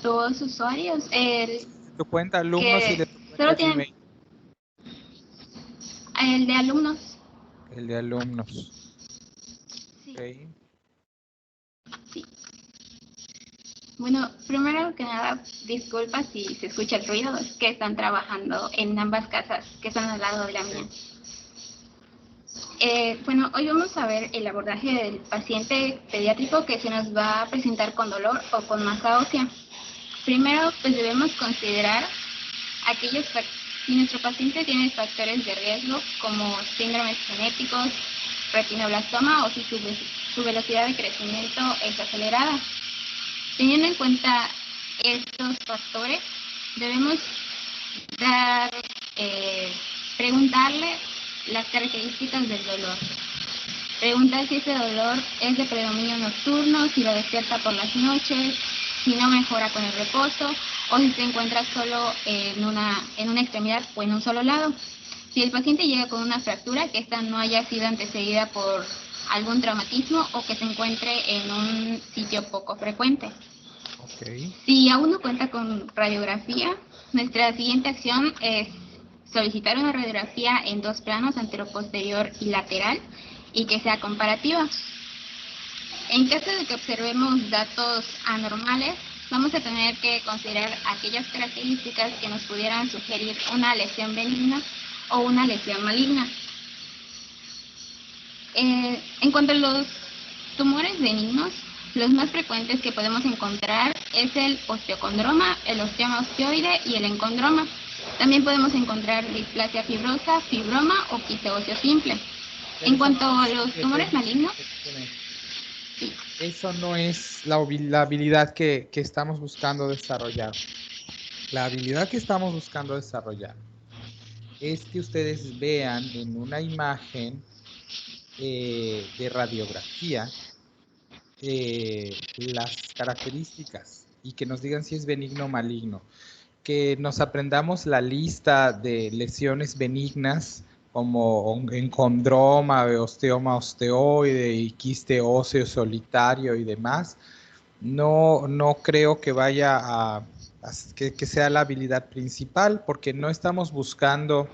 dos usuarios, Tu cuenta alumnos y que de tu solo cuenta tienen Gmail. el de alumnos. El de alumnos. Sí, Ok. sí. Bueno, primero que nada, disculpa si se escucha el ruido, es que están trabajando en ambas casas que están al lado de la mía. Bueno, hoy vamos a ver el abordaje del paciente pediátrico que se nos va a presentar con dolor o con masa ósea. Primero, pues debemos considerar aquellos si nuestro paciente tiene factores de riesgo como síndromes genéticos, retinoblastoma o si su velocidad de crecimiento es acelerada. Teniendo en cuenta estos factores, debemos dar, preguntarle las características del dolor. Preguntar si ese dolor es de predominio nocturno, si lo despierta por las noches, si no mejora con el reposo o si se encuentra solo en una extremidad o en un solo lado. Si el paciente llega con una fractura, que esta no haya sido antecedida por algún traumatismo o que se encuentre en un sitio poco frecuente. Ok. Si aún no cuenta con radiografía, nuestra siguiente acción es solicitar una radiografía en dos planos, anteroposterior y lateral, y que sea comparativa. En caso de que observemos datos anormales, vamos a tener que considerar aquellas características que nos pudieran sugerir una lesión benigna o una lesión maligna. En cuanto a los tumores benignos, los más frecuentes que podemos encontrar es el osteocondroma, el osteoma osteoide y el encondroma. También podemos encontrar displasia fibrosa, fibroma o quiste óseo simple. Pero En eso no cuanto a es, los tumores malignos, sí. eso no es la habilidad que estamos buscando desarrollar. La habilidad que estamos buscando desarrollar es que ustedes vean en una imagen de radiografía las características y que nos digan si es benigno o maligno. Que nos aprendamos la lista de lesiones benignas como encondroma, osteoma osteoide y quiste óseo solitario y demás. No creo que vaya que sea la habilidad principal porque no estamos buscando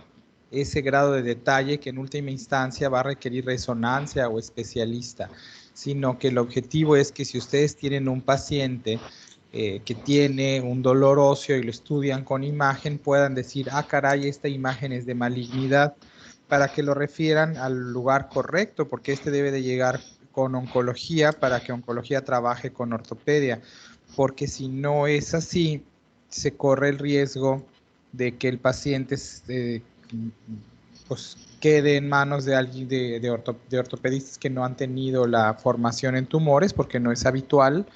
ese grado de detalle que en última instancia va a requerir resonancia o especialista, sino que el objetivo es que si ustedes tienen un paciente que tiene un dolor óseo y lo estudian con imagen, puedan decir, ah, caray, esta imagen es de malignidad, para que lo refieran al lugar correcto, porque este debe de llegar con oncología para que oncología trabaje con ortopedia, porque si no es así, se corre el riesgo de que el paciente pues, quede en manos de alguien de ortopedistas que no han tenido la formación en tumores, porque no es habitual,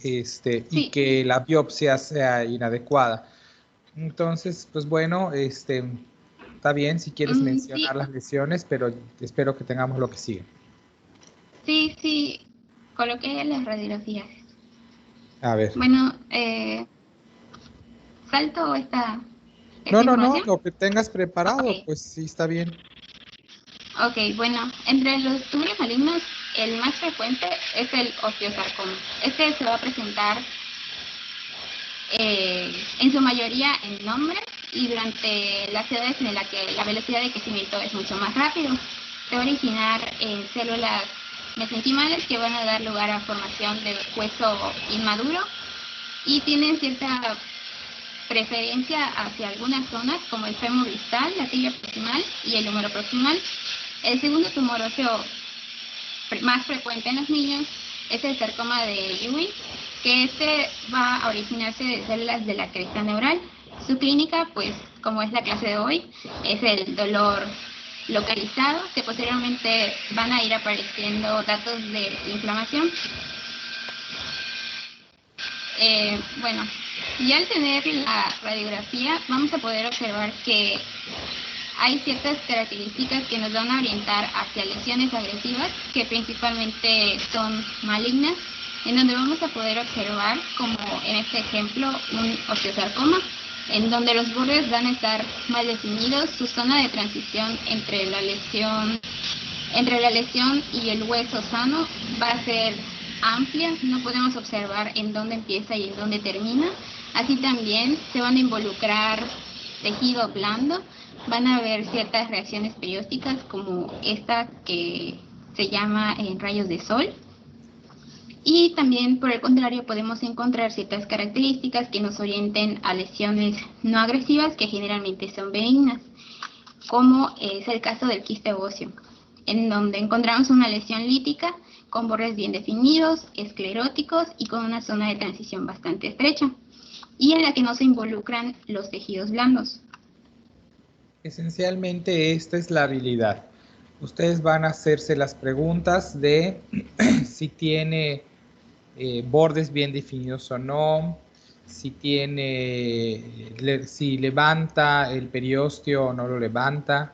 y Sí, que la biopsia sea inadecuada. Entonces, pues bueno, está bien si quieres sí, mencionar las lesiones, pero espero que tengamos lo que sigue. sí, coloqué las radiografías. A ver. Bueno, salto esta No, información. lo que tengas preparado, Ok, pues sí está bien. ok, bueno, entre los tumores malignos, el más frecuente es el osteosarcoma. Este se va a presentar en su mayoría en hombres y durante las edades en las que la velocidad de crecimiento es mucho más rápido. Se va a originar en células mesenquimales que van a dar lugar a formación de hueso inmaduro y tienen cierta preferencia hacia algunas zonas como el fémur distal, la tibia proximal y el húmero proximal. El segundo tumor óseo más frecuente en los niños es el sarcoma de Ewing, que este va a originarse de células de la cresta neural. Su clínica, pues como es la clase de hoy, es el dolor localizado, que posteriormente van a ir apareciendo datos de inflamación. Bueno, y al tener la radiografía vamos a poder observar que hay ciertas características que nos van a orientar hacia lesiones agresivas que principalmente son malignas, en donde vamos a poder observar, como en este ejemplo, un osteosarcoma, en donde los bordes van a estar mal definidos, su zona de transición entre la lesión y el hueso sano va a ser amplia, no podemos observar en dónde empieza y en dónde termina. Así también se van a involucrar tejido blando, van a haber ciertas reacciones periósticas como esta que se llama en rayos de sol. Y también, por el contrario, podemos encontrar ciertas características que nos orienten a lesiones no agresivas que generalmente son benignas, como es el caso del quiste óseo, en donde encontramos una lesión lítica con bordes bien definidos, escleróticos y con una zona de transición bastante estrecha, y en la que no se involucran los tejidos blandos. Esencialmente esta es la habilidad. Ustedes van a hacerse las preguntas de si tiene bordes bien definidos o no, si levanta el periósteo o no lo levanta,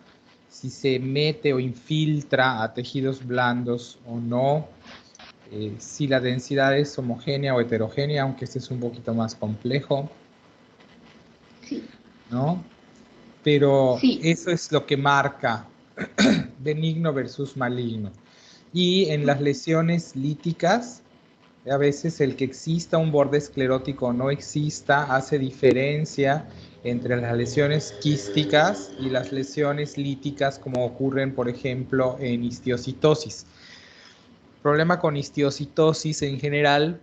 si se mete o infiltra a tejidos blandos o no, si la densidad es homogénea o heterogénea, aunque este es un poquito más complejo, ¿no? Pero eso es lo que marca benigno versus maligno. Y en las lesiones líticas, a veces el que exista un borde esclerótico o no exista hace diferencia entre las lesiones quísticas y las lesiones líticas, como ocurren, por ejemplo, en histiocitosis. El problema con histiocitosis en general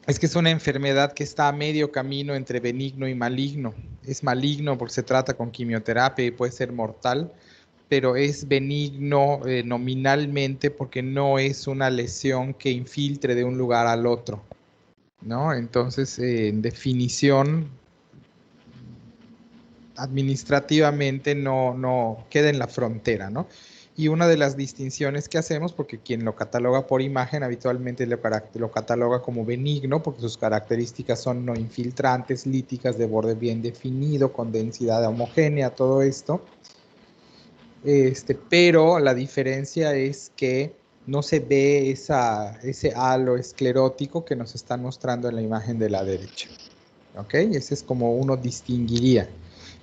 es que es una enfermedad que está a medio camino entre benigno y maligno. Es maligno porque se trata con quimioterapia y puede ser mortal, pero es benigno nominalmente porque no es una lesión que infiltre de un lugar al otro, ¿no? Entonces, en definición, administrativamente no queda en la frontera, ¿no? Y una de las distinciones que hacemos, porque quien lo cataloga por imagen habitualmente lo cataloga como benigno, porque sus características son no infiltrantes, líticas, de borde bien definido, con densidad homogénea, todo esto. Pero la diferencia es que no se ve ese halo esclerótico que nos están mostrando en la imagen de la derecha. ¿Ok? Ese es como uno distinguiría.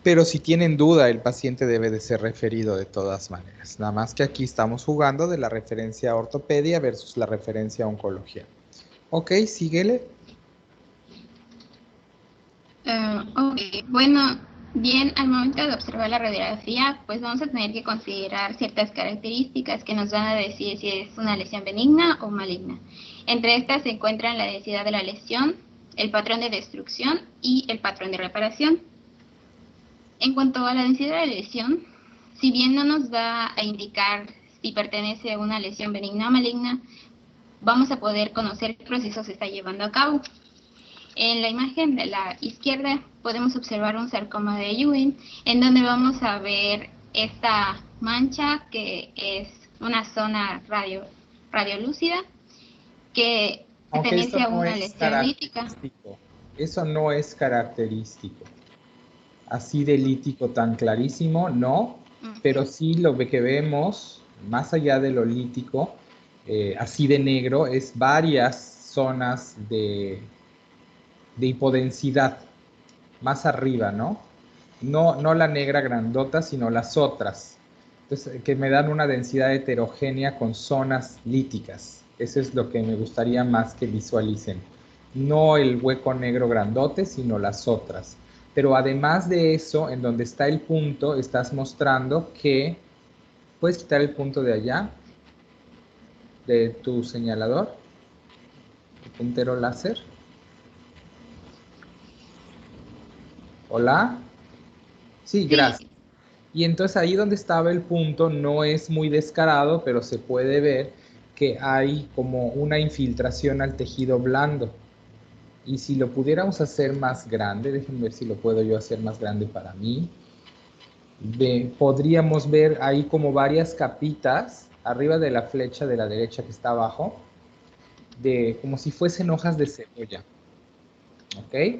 Pero si tienen duda, el paciente debe de ser referido de todas maneras. Nada más que aquí estamos jugando de la referencia a ortopedia versus la referencia a oncología. Ok, síguele. Ok, bueno, bien, al momento de observar la radiografía, pues vamos a tener que considerar ciertas características que nos van a decir si es una lesión benigna o maligna. Entre estas se encuentran la densidad de la lesión, el patrón de destrucción y el patrón de reparación. En cuanto a la densidad de la lesión, si bien no nos va a indicar si pertenece a una lesión benigna o maligna, vamos a poder conocer qué proceso se está llevando a cabo. En la imagen de la izquierda podemos observar un sarcoma de Ewing, en donde vamos a ver esta mancha que es una zona radiolúcida que pertenece a una lesión lítica. Eso no es característico. Así de lítico tan clarísimo, no, pero sí lo que vemos, más allá de lo lítico, así de negro, es varias zonas de hipodensidad, más arriba, ¿no? No la negra grandota, sino las otras. Entonces, que me dan una densidad heterogénea con zonas líticas. Eso es lo que me gustaría más que visualicen. No el hueco negro grandote, sino las otras. Pero además de eso, en donde está el punto, estás mostrando que... ¿Puedes quitar el punto de allá? De tu señalador. El puntero láser. ¿Hola? Sí, gracias. Y entonces ahí donde estaba el punto no es muy descarado, pero se puede ver que hay como una infiltración al tejido blando. Y si lo pudiéramos hacer más grande, déjenme ver si lo puedo yo hacer más grande para mí. Podríamos ver ahí como varias capitas arriba de la flecha de la derecha que está abajo, como si fuesen hojas de cebolla. ¿Ok?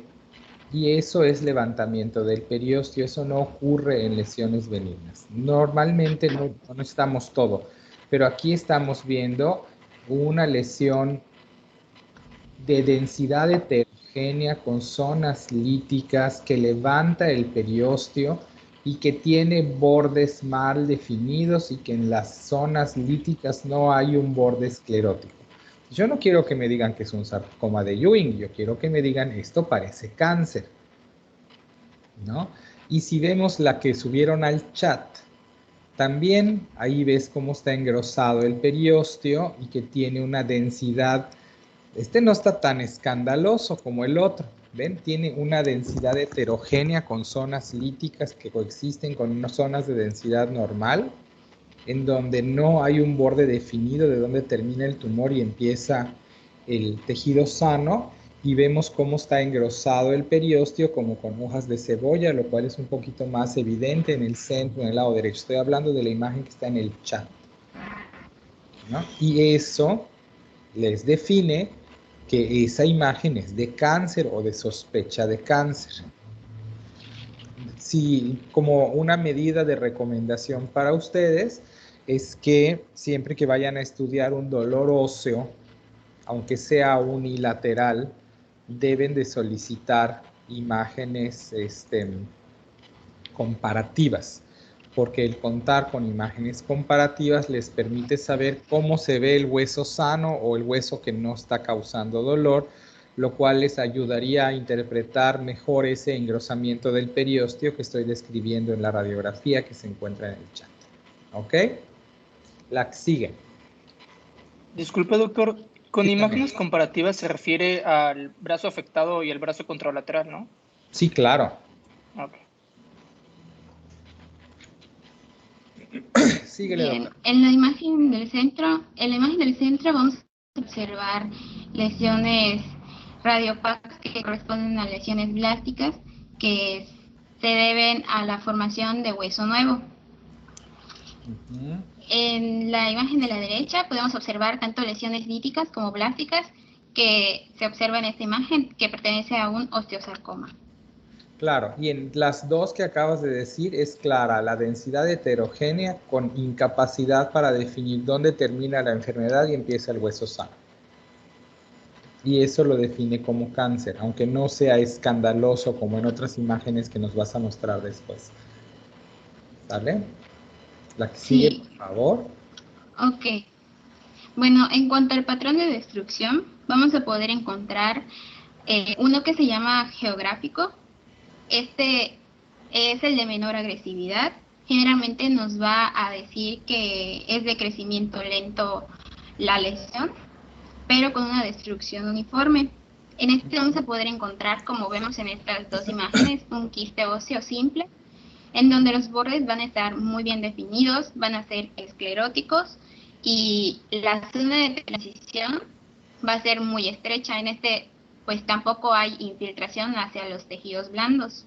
Y eso es levantamiento del periósteo, eso no ocurre en lesiones benignas. Normalmente no necesitamos todo, pero aquí estamos viendo una lesión de densidad heterogénea con zonas líticas que levanta el periósteo y que tiene bordes mal definidos y que en las zonas líticas no hay un borde esclerótico. Yo no quiero que me digan que es un sarcoma de Ewing, yo quiero que me digan esto parece cáncer, ¿no? Y si vemos la que subieron al chat, también ahí ves cómo está engrosado el periósteo y que tiene una densidad. Este no está tan escandaloso como el otro. ¿Ven? Tiene una densidad heterogénea con zonas líticas que coexisten con unas zonas de densidad normal, en donde no hay un borde definido de dónde termina el tumor y empieza el tejido sano. Y vemos cómo está engrosado el periósteo como con hojas de cebolla, lo cual es un poquito más evidente en el centro, en el lado derecho. Estoy hablando de la imagen que está en el chat, ¿no? Y eso les define que esa imagen es de cáncer o de sospecha de cáncer. Si como una medida de recomendación para ustedes es que siempre que vayan a estudiar un dolor óseo, aunque sea unilateral, deben de solicitar imágenes comparativas, porque el contar con imágenes comparativas les permite saber cómo se ve el hueso sano o el hueso que no está causando dolor, lo cual les ayudaría a interpretar mejor ese engrosamiento del periósteo que estoy describiendo en la radiografía que se encuentra en el chat. ¿Ok? La que sigue. Disculpe, doctor, con Dígame. imágenes comparativas se refiere al brazo afectado y el brazo contralateral, ¿no? Sí, claro. Ok. Síguele, Bien, doctor. en la imagen del centro vamos a observar lesiones radiopacas que corresponden a lesiones blásticas que se deben a la formación de hueso nuevo. En la imagen de la derecha podemos observar tanto lesiones líticas como blásticas que se observa en esta imagen que pertenece a un osteosarcoma. Claro, y en las dos que acabas de decir es clara la densidad heterogénea con incapacidad para definir dónde termina la enfermedad y empieza el hueso sano. Y eso lo define como cáncer, aunque no sea escandaloso como en otras imágenes que nos vas a mostrar después. ¿Sale? La que sigue, Sí. por favor. Ok. Bueno, en cuanto al patrón de destrucción, vamos a poder encontrar uno que se llama geográfico. Este es el de menor agresividad. Generalmente nos va a decir que es de crecimiento lento la lesión, pero con una destrucción uniforme. En este vamos a poder encontrar, como vemos en estas dos imágenes, un quiste óseo simple, en donde los bordes van a estar muy bien definidos, van a ser escleróticos y la zona de transición va a ser muy estrecha. En este, pues tampoco hay infiltración hacia los tejidos blandos.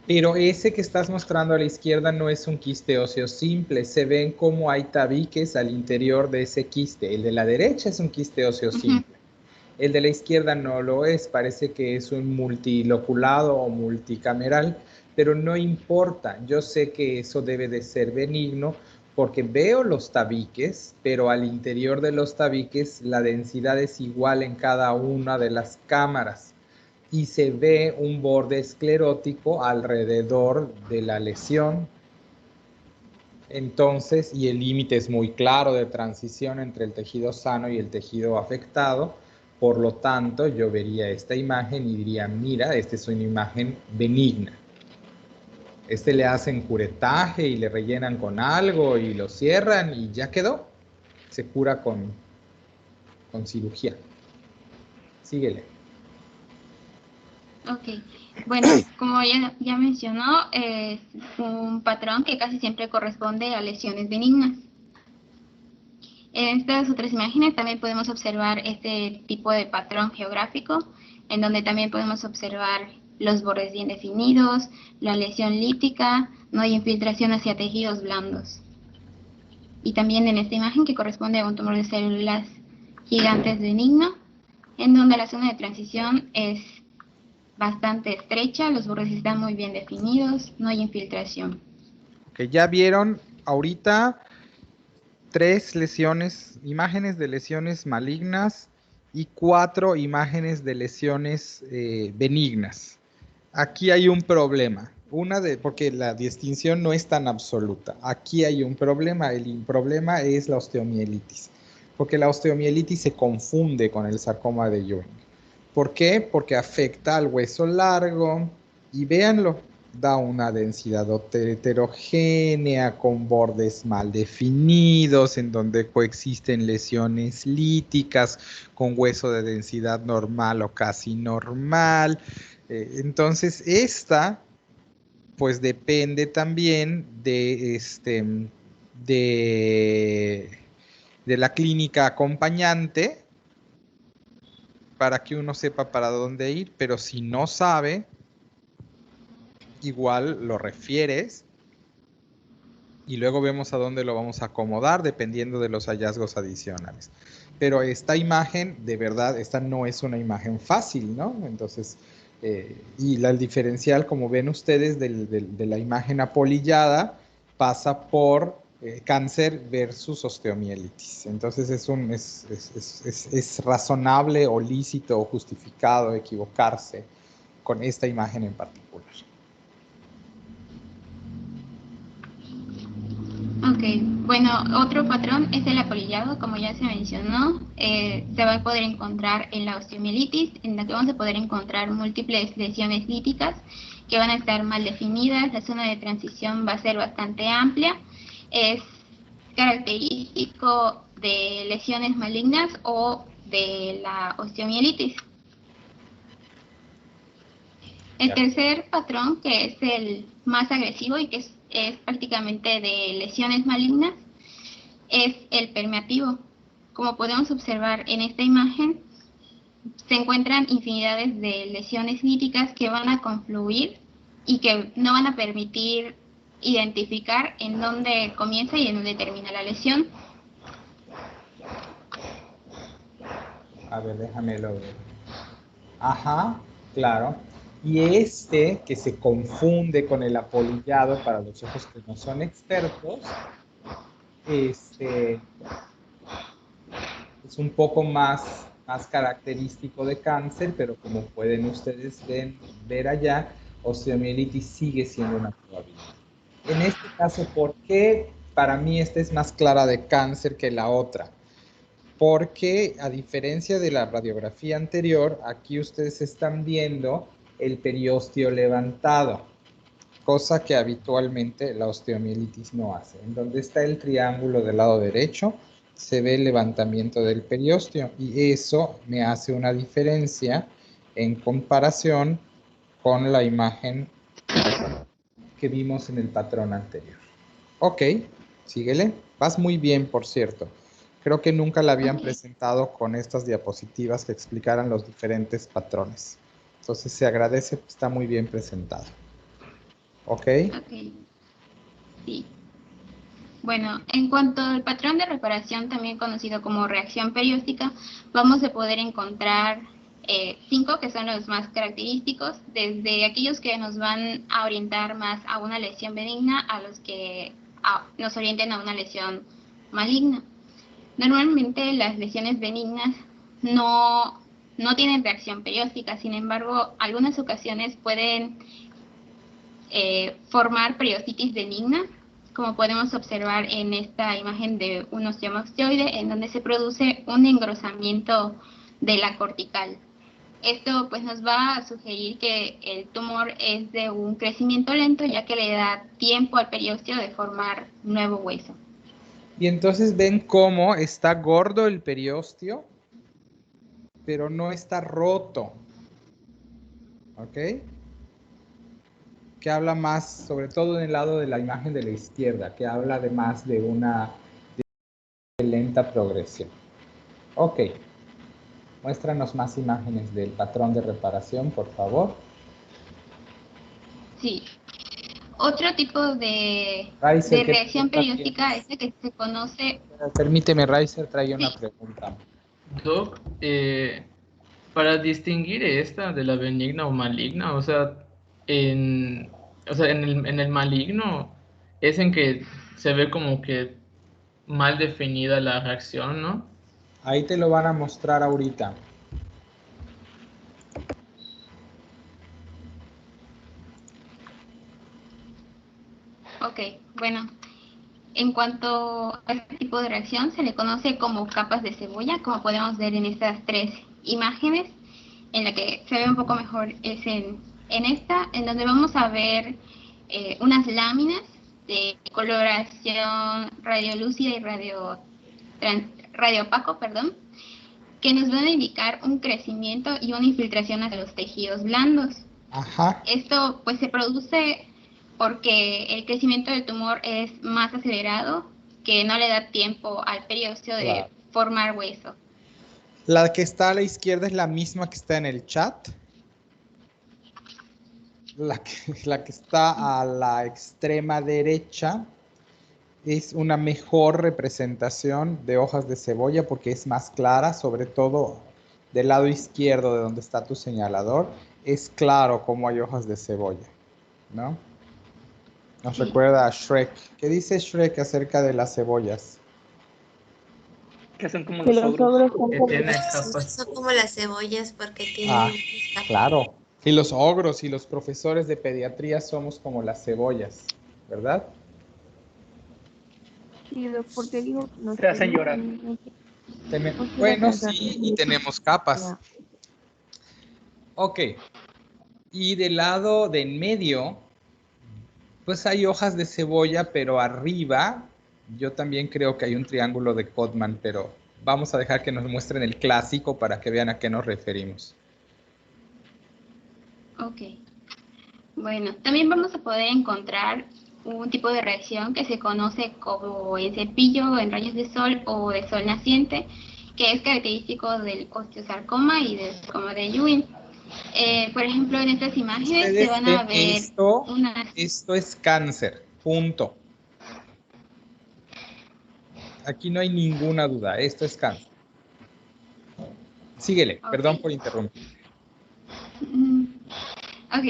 Pero ese que estás mostrando a la izquierda no es un quiste óseo simple, se ven como hay tabiques al interior de ese quiste. El de la derecha es un quiste óseo simple. El de la izquierda no lo es, parece que es un multiloculado o multicameral, pero no importa. Yo sé que eso debe de ser benigno porque veo los tabiques, pero al interior de los tabiques la densidad es igual en cada una de las cámaras y se ve un borde esclerótico alrededor de la lesión. Entonces, y el límite es muy claro de transición entre el tejido sano y el tejido afectado. Por lo tanto, yo vería esta imagen y diría, mira, esta es una imagen benigna. Este le hacen curetaje y le rellenan con algo y lo cierran y ya quedó. Se cura con cirugía. Síguele. Ok, bueno, como ya mencionó, es un patrón que casi siempre corresponde a lesiones benignas. En estas otras imágenes también podemos observar este tipo de patrón geográfico, en donde también podemos observar los bordes bien definidos, la lesión lítica, no hay infiltración hacia tejidos blandos. Y también en esta imagen que corresponde a un tumor de células gigantes benigno, en donde la zona de transición es bastante estrecha, los bordes están muy bien definidos, no hay infiltración. Que ya vieron ahorita 3 lesiones, imágenes de lesiones malignas y 4 imágenes de lesiones benignas. Aquí hay un problema, porque la distinción no es tan absoluta. Aquí hay un problema, el problema es la osteomielitis. porque la osteomielitis se confunde con el sarcoma de Ewing. ¿Por qué? Porque afecta al hueso largo y véanlo, da una densidad heterogénea con bordes mal definidos en donde coexisten lesiones líticas con hueso de densidad normal o casi normal. Entonces, esta pues depende también de, de la clínica acompañante para que uno sepa para dónde ir, pero si no sabe, igual lo refieres y luego vemos a dónde lo vamos a acomodar dependiendo de los hallazgos adicionales. Pero esta imagen, de verdad, esta no es una imagen fácil, ¿no? Entonces, el diferencial, como ven ustedes, de la imagen apolillada, pasa por cáncer versus osteomielitis. Entonces, es razonable o lícito o justificado equivocarse con esta imagen en particular. Ok, bueno, otro patrón es el apolillado, como ya se mencionó, se va a poder encontrar en la osteomielitis, en la que vamos a poder encontrar múltiples lesiones líticas que van a estar mal definidas, la zona de transición va a ser bastante amplia, es característico de lesiones malignas o de la osteomielitis. El tercer patrón, que es el más agresivo y que es prácticamente de lesiones malignas, es el permeativo. Como podemos observar en esta imagen, se encuentran infinidades de lesiones líticas que van a confluir y que no van a permitir identificar en dónde comienza y en dónde termina la lesión. A ver, déjame lo ver. Ajá, claro. Y este que se confunde con el apolillado para los ojos que no son expertos, este es un poco más característico de cáncer, pero como pueden ustedes ver allá, osteomielitis sigue siendo una probabilidad. En este caso, ¿por qué para mí esta es más clara de cáncer que la otra? Porque a diferencia de la radiografía anterior, aquí ustedes están viendo el periósteo levantado, cosa que habitualmente la osteomielitis no hace. En donde está el triángulo del lado derecho, se ve el levantamiento del periósteo y eso me hace una diferencia en comparación con la imagen que vimos en el patrón anterior. Ok, síguele. Vas muy bien, por cierto. Creo que nunca la habían presentado con estas diapositivas que explicaran los diferentes patrones. Entonces se agradece, está muy bien presentado. ¿Ok? Ok, sí. Bueno, en cuanto al patrón de reparación, también conocido como reacción perióstica, vamos a poder encontrar 5 que son los más característicos, desde aquellos que nos van a orientar más a una lesión benigna a los que nos orienten a una lesión maligna. Normalmente las lesiones benignas no tienen reacción perióstica, sin embargo, algunas ocasiones pueden formar periostitis benigna, como podemos observar en esta imagen de un osteoma osteoide, en donde se produce un engrosamiento de la cortical. Esto pues nos va a sugerir que el tumor es de un crecimiento lento, ya que le da tiempo al periósteo de formar nuevo hueso. Y entonces ven cómo está gordo el periósteo, pero no está roto. ¿Ok? Que habla más, sobre todo en el lado de la imagen de la izquierda, que habla además de una lenta progresión. Ok, muéstranos más imágenes del patrón de reparación, por favor. Sí. Otro tipo de Raizer, ¿qué reacción pregunta perióstica es tienes? la que se conoce. Permíteme, Raizer, trae una Sí, pregunta. Doc, para distinguir esta de la benigna o maligna, en el maligno es en que se ve como que mal definida la reacción, ¿no? Ahí te lo van a mostrar ahorita. ok, bueno. En cuanto a este tipo de reacción, se le conoce como capas de cebolla, como podemos ver en estas tres imágenes. En la que se ve un poco mejor es en esta, en donde vamos a ver unas láminas de coloración radiolúcida y radio opaco, perdón, que nos van a indicar un crecimiento y una infiltración hacia los tejidos blandos. Ajá. Esto pues se produce porque el crecimiento del tumor es más acelerado, que no le da tiempo al periósteo de formar hueso. La que está a la izquierda es la misma que está en el chat. La que está a la extrema derecha es una mejor representación de hojas de cebolla porque es más clara, sobre todo del lado izquierdo de donde está tu señalador. Es claro cómo hay hojas de cebolla, ¿no? Nos recuerda a Shrek. ¿Qué dice Shrek acerca de las cebollas? Que son como los ogros. Que tienen capas. Son como las cebollas porque tienen... Claro. Y los ogros y los profesores de pediatría somos como las cebollas, ¿verdad? Sí, porque digo, no Te hacen llorar. Bueno, sí, y tenemos capas. Ok. Y del lado de en medio, pues hay hojas de cebolla, pero arriba yo también creo que hay un triángulo de Codman, pero vamos a dejar que nos muestren el clásico para que vean a qué nos referimos. Ok. Bueno, también vamos a poder encontrar un tipo de reacción que se conoce como en cepillo, en rayos de sol o de sol naciente, que es característico del osteosarcoma y del sarcoma de Ewing. Por ejemplo, en estas imágenes se van a ver Esto es cáncer, punto. Aquí no hay ninguna duda, esto es cáncer. Síguele, okay. Perdón por interrumpir. Ok,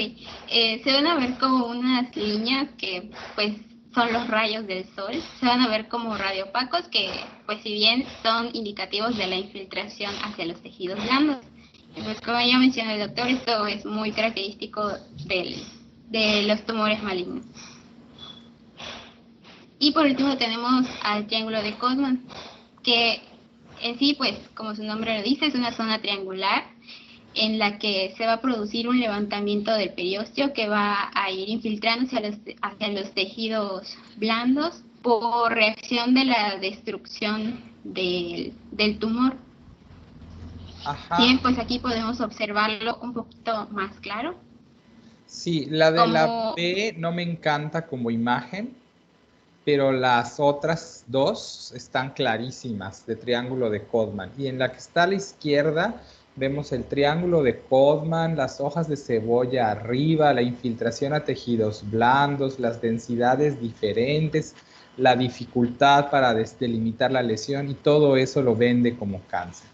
se van a ver como unas líneas que pues son los rayos del sol, se van a ver como radiopacos que pues si bien son indicativos de la infiltración hacia los tejidos blandos. Pues como ya mencionó el doctor, esto es muy característico de los tumores malignos. Y por último tenemos al triángulo de Codman, que en sí, pues como su nombre lo dice, es una zona triangular en la que se va a producir un levantamiento del periósteo que va a ir infiltrando hacia los tejidos blandos por reacción de la destrucción del tumor. Ajá. Bien, pues aquí podemos observarlo un poquito más claro. Sí, la de la B no me encanta como imagen, pero las otras dos están clarísimas, de triángulo de Codman. Y en la que está a la izquierda vemos el triángulo de Codman, las hojas de cebolla arriba, la infiltración a tejidos blandos, las densidades diferentes, la dificultad para delimitar la lesión y todo eso lo vende como cáncer.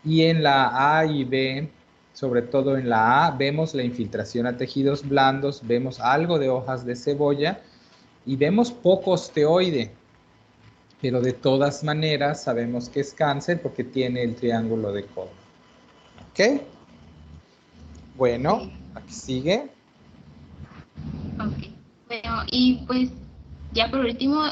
Y en la A y B, sobre todo en la A, vemos la infiltración a tejidos blandos, vemos algo de hojas de cebolla, y vemos poco osteoide, pero de todas maneras sabemos que es cáncer porque tiene el triángulo de Codman. ¿Ok? Bueno, aquí sigue. Ok. Bueno, y pues ya por último,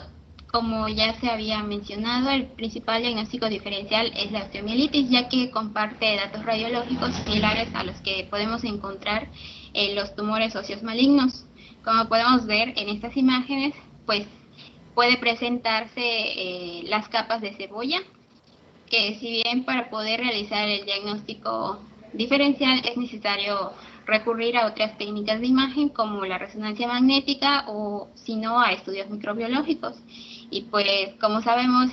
como ya se había mencionado, el principal diagnóstico diferencial es la osteomielitis, ya que comparte datos radiológicos similares a los que podemos encontrar en los tumores óseos malignos. Como podemos ver en estas imágenes, pues puede presentarse las capas de cebolla, que si bien para poder realizar el diagnóstico diferencial es necesario recurrir a otras técnicas de imagen como la resonancia magnética o si no a estudios microbiológicos. Y pues como sabemos,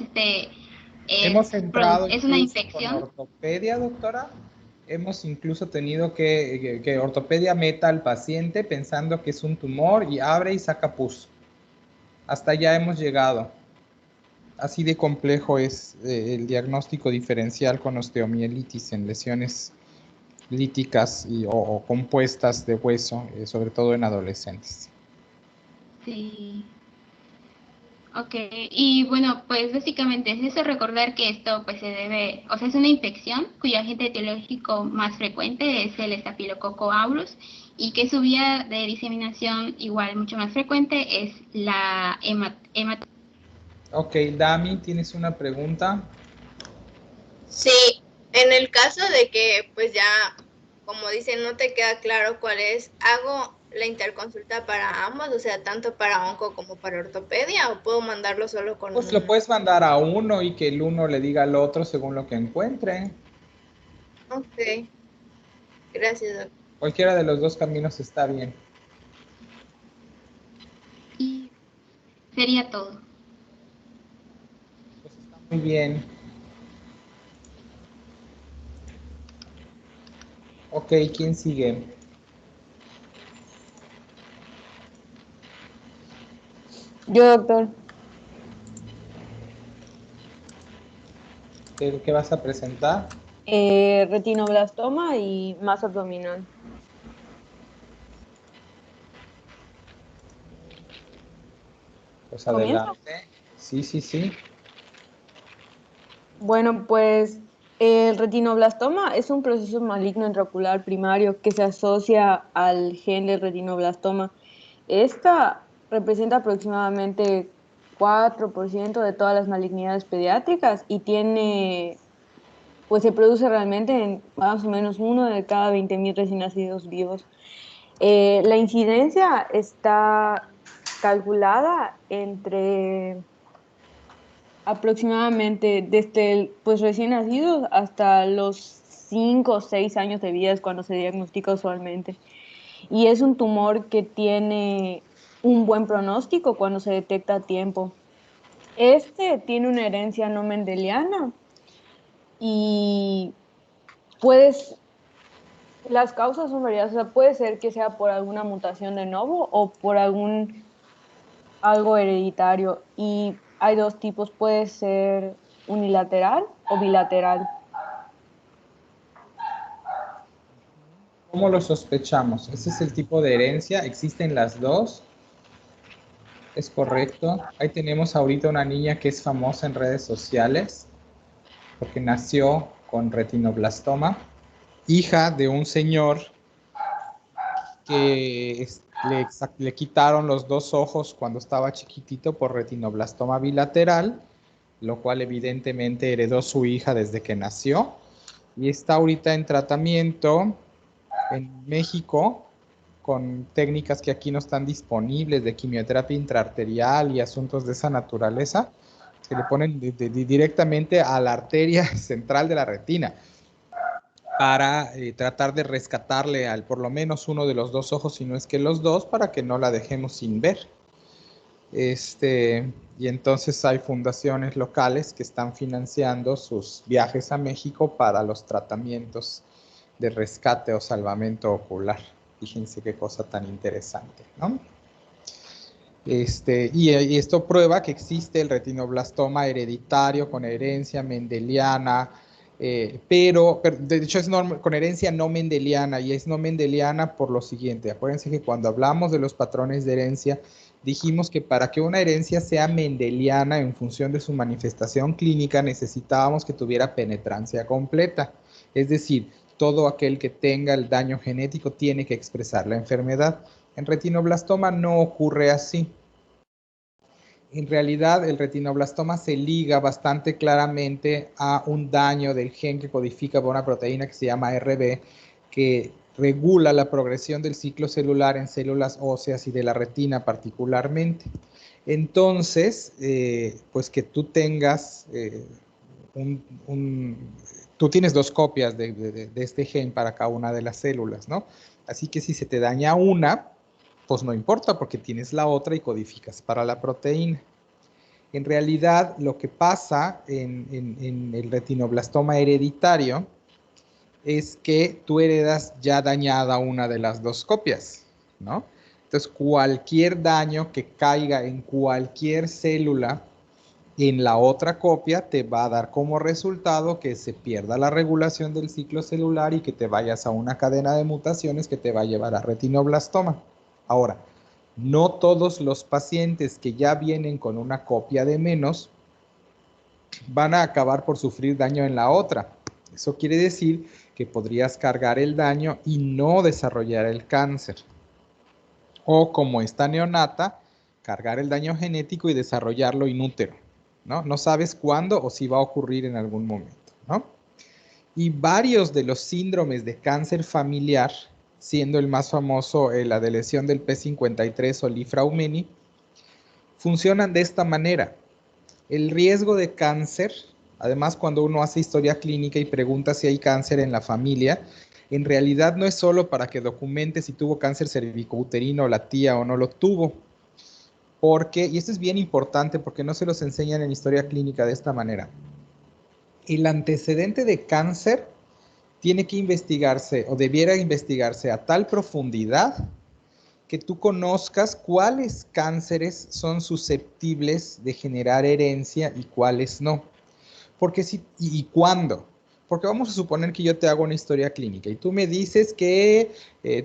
Hemos entrado es una infección. Con ortopedia, doctora. Hemos incluso tenido que ortopedia meta al paciente pensando que es un tumor y abre y saca pus. Hasta allá hemos llegado. Así de complejo es el diagnóstico diferencial con osteomielitis en lesiones líticas o compuestas de hueso, sobre todo en adolescentes. Sí. Ok, y bueno, pues básicamente es eso, recordar que esto pues se debe, o sea, es una infección cuyo agente etiológico más frecuente es el Staphylococcus aureus y que su vía de diseminación igual mucho más frecuente es la hematosis. Ok, Dami, ¿tienes una pregunta? Sí, en el caso de que pues ya, como dicen, no te queda claro cuál es, ¿hago la interconsulta para ambos? O sea, tanto para onco como para ortopedia, ¿o puedo mandarlo solo con Pues lo uno? puedes mandar a uno y que el uno le diga al otro según lo que encuentre. Ok, gracias, doctor. Cualquiera de los dos caminos está bien. Y sería todo. Pues está muy bien. Ok, ¿quién sigue? Yo, doctor, ¿Qué vas a presentar? retinoblastoma y masa abdominal. Pues ¿Comienzo? adelante. Sí, sí, sí. Bueno, pues el retinoblastoma es un proceso maligno intraocular primario que se asocia al gen del retinoblastoma. Esta representa aproximadamente 4% de todas las malignidades pediátricas y pues se produce realmente en más o menos uno de cada 20.000 recién nacidos vivos. La incidencia está calculada entre aproximadamente desde pues recién nacidos hasta los 5 o 6 años de vida es cuando se diagnostica usualmente. Y es un tumor que tiene un buen pronóstico cuando se detecta a tiempo. Este tiene una herencia no mendeliana y puedes, las causas son variadas, o sea, puede ser que sea por alguna mutación de novo o por algo hereditario. Y hay dos tipos, puede ser unilateral o bilateral. ¿Cómo lo sospechamos? ¿Ese es el tipo de herencia? ¿Existen las dos? ¿Es correcto? Ahí tenemos ahorita una niña que es famosa en redes sociales porque nació con retinoblastoma, hija de un señor que le quitaron los dos ojos cuando estaba chiquitito por retinoblastoma bilateral, lo cual evidentemente heredó su hija desde que nació y está ahorita en tratamiento en México con técnicas que aquí no están disponibles de quimioterapia intraarterial y asuntos de esa naturaleza que le ponen directamente a la arteria central de la retina para tratar de rescatarle al por lo menos uno de los dos ojos, si no es que los dos, para que no la dejemos sin ver. Y entonces hay fundaciones locales que están financiando sus viajes a México para los tratamientos de rescate o salvamento ocular. Fíjense qué cosa tan interesante, ¿no? Y esto prueba que existe el retinoblastoma hereditario con herencia mendeliana, pero de hecho es con herencia no mendeliana, y es no mendeliana por lo siguiente. Acuérdense que cuando hablamos de los patrones de herencia, dijimos que para que una herencia sea mendeliana en función de su manifestación clínica, necesitábamos que tuviera penetrancia completa. Es decir, todo aquel que tenga el daño genético tiene que expresar la enfermedad. En retinoblastoma no ocurre así. En realidad, el retinoblastoma se liga bastante claramente a un daño del gen que codifica por una proteína que se llama RB, que regula la progresión del ciclo celular en células óseas y de la retina particularmente. Entonces, pues que tú tengas tú tienes dos copias de este gen para cada una de las células, ¿no? Así que si se te daña una, pues no importa porque tienes la otra y codificas para la proteína. En realidad, lo que pasa en el retinoblastoma hereditario es que tú heredas ya dañada una de las dos copias, ¿no? Entonces, cualquier daño que caiga en cualquier célula en la otra copia te va a dar como resultado que se pierda la regulación del ciclo celular y que te vayas a una cadena de mutaciones que te va a llevar a retinoblastoma. Ahora, no todos los pacientes que ya vienen con una copia de menos van a acabar por sufrir daño en la otra. Eso quiere decir que podrías cargar el daño y no desarrollar el cáncer. O como esta neonata, cargar el daño genético y desarrollarlo inútero, ¿no? No sabes cuándo o si va a ocurrir en algún momento, ¿no? Y varios de los síndromes de cáncer familiar, siendo el más famoso la de lesión del P53 o Li-Fraumeni, funcionan de esta manera. El riesgo de cáncer, además cuando uno hace historia clínica y pregunta si hay cáncer en la familia, en realidad no es solo para que documente si tuvo cáncer cervicouterino la tía o no lo tuvo, porque, y esto es bien importante porque no se los enseñan en historia clínica de esta manera, el antecedente de cáncer tiene que investigarse o debiera investigarse a tal profundidad que tú conozcas cuáles cánceres son susceptibles de generar herencia y cuáles no. Porque si, y cuándo. Porque vamos a suponer que yo te hago una historia clínica y tú me dices que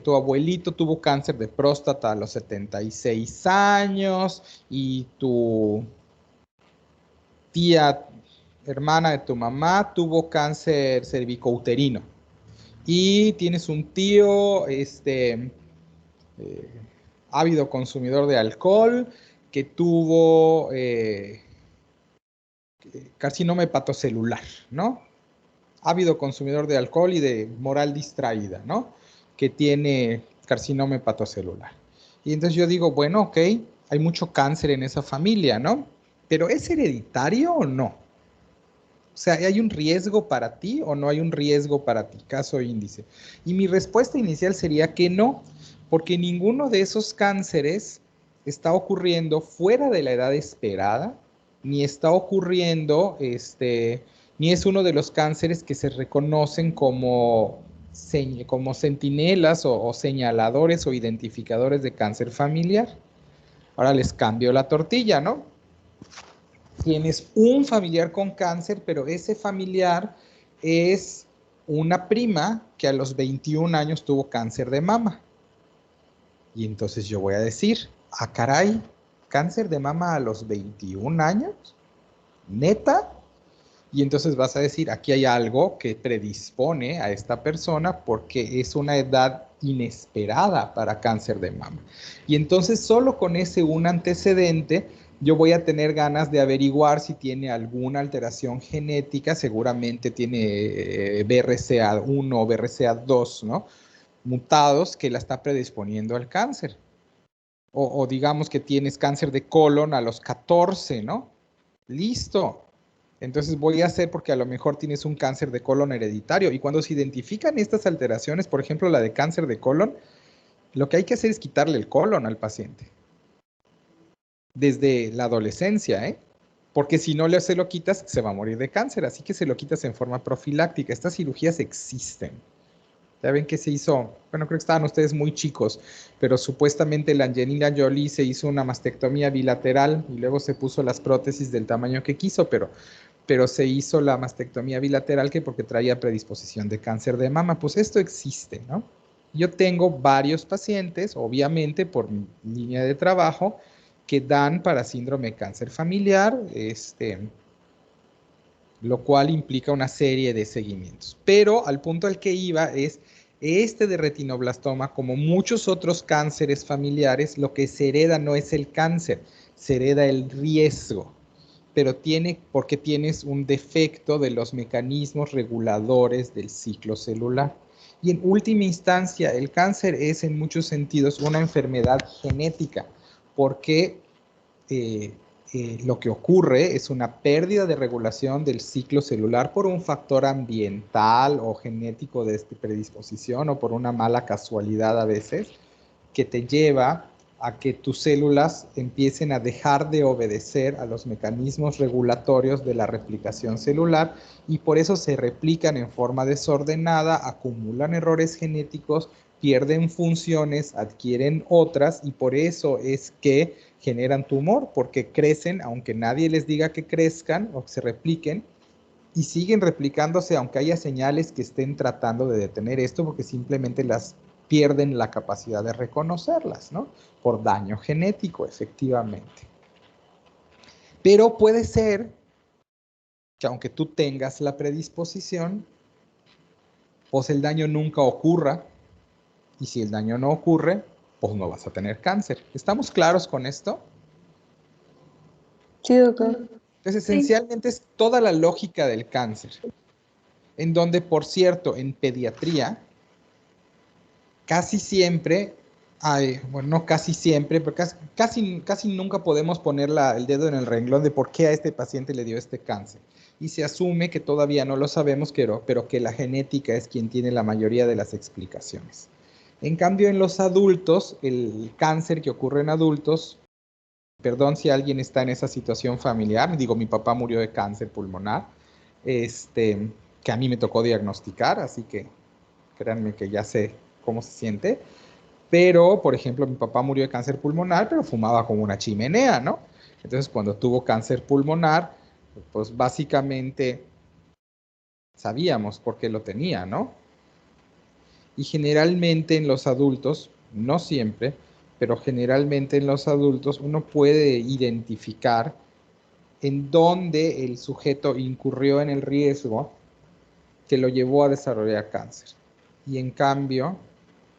tu abuelito tuvo cáncer de próstata a los 76 años y tu tía, hermana de tu mamá, tuvo cáncer cervicouterino. Y tienes un tío, ávido consumidor de alcohol, que tuvo carcinoma hepatocelular, ¿no? Ávido consumidor de alcohol y de moral distraída, ¿no? Que tiene carcinoma hepatocelular. Y entonces yo digo, bueno, ok, hay mucho cáncer en esa familia, ¿no? Pero ¿es hereditario o no? O sea, ¿hay un riesgo para ti o no hay un riesgo para ti? Caso índice. Y mi respuesta inicial sería que no, porque ninguno de esos cánceres está ocurriendo fuera de la edad esperada, ni está ocurriendo, ni es uno de los cánceres que se reconocen como centinelas o señaladores o identificadores de cáncer familiar. Ahora les cambio la tortilla, ¿no? Tienes un familiar con cáncer, pero ese familiar es una prima que a los 21 años tuvo cáncer de mama. Y entonces yo voy a decir, ah, caray, cáncer de mama a los 21 años, ¿neta? Y entonces vas a decir, aquí hay algo que predispone a esta persona porque es una edad inesperada para cáncer de mama. Y entonces solo con ese un antecedente, yo voy a tener ganas de averiguar si tiene alguna alteración genética, seguramente tiene BRCA1 o BRCA2, ¿no? Mutados que la está predisponiendo al cáncer. O digamos que tienes cáncer de colon a los 14, ¿no? Listo. Entonces voy a hacer porque a lo mejor tienes un cáncer de colon hereditario. Y cuando se identifican estas alteraciones, por ejemplo la de cáncer de colon, lo que hay que hacer es quitarle el colon al paciente. Desde la adolescencia, ¿eh? Porque si no se lo quitas, se va a morir de cáncer. Así que se lo quitas en forma profiláctica. Estas cirugías existen. Ya ven que se hizo, bueno, creo que estaban ustedes muy chicos, pero supuestamente la Angelina Jolie se hizo una mastectomía bilateral y luego se puso las prótesis del tamaño que quiso, pero se hizo la mastectomía bilateral que porque traía predisposición de cáncer de mama. Pues esto existe, ¿no? Yo tengo varios pacientes, obviamente por mi línea de trabajo, que dan para síndrome de cáncer familiar, lo cual implica una serie de seguimientos. Pero al punto al que iba es, de retinoblastoma, como muchos otros cánceres familiares, lo que se hereda no es el cáncer, se hereda el riesgo, pero porque tienes un defecto de los mecanismos reguladores del ciclo celular. Y en última instancia, el cáncer es en muchos sentidos una enfermedad genética, porque lo que ocurre es una pérdida de regulación del ciclo celular por un factor ambiental o genético de predisposición o por una mala casualidad a veces, que te lleva a que tus células empiecen a dejar de obedecer a los mecanismos regulatorios de la replicación celular y por eso se replican en forma desordenada, acumulan errores genéticos, pierden funciones, adquieren otras y por eso es que generan tumor, porque crecen aunque nadie les diga que crezcan o que se repliquen y siguen replicándose aunque haya señales que estén tratando de detener esto porque simplemente las pierden la capacidad de reconocerlas, ¿no? Por daño genético, efectivamente. Pero puede ser que aunque tú tengas la predisposición, pues el daño nunca ocurra, y si el daño no ocurre, pues no vas a tener cáncer. ¿Estamos claros con esto? Sí, doctor. Entonces, esencialmente es toda la lógica del cáncer, en donde, por cierto, en pediatría, casi siempre, bueno, no casi siempre, pero casi nunca podemos poner el dedo en el renglón de por qué a este paciente le dio este cáncer. Y se asume que todavía no lo sabemos, pero que la genética es quien tiene la mayoría de las explicaciones. En cambio, en los adultos, el cáncer que ocurre en adultos, perdón si alguien está en esa situación familiar, digo, mi papá murió de cáncer pulmonar, que a mí me tocó diagnosticar, así que créanme que ya sé cómo se siente. Pero, por ejemplo, mi papá murió de cáncer pulmonar, pero fumaba como una chimenea, ¿no? Entonces, cuando tuvo cáncer pulmonar, pues básicamente sabíamos por qué lo tenía, ¿no? Y generalmente en los adultos, no siempre, pero generalmente en los adultos uno puede identificar en dónde el sujeto incurrió en el riesgo que lo llevó a desarrollar cáncer. Y en cambio,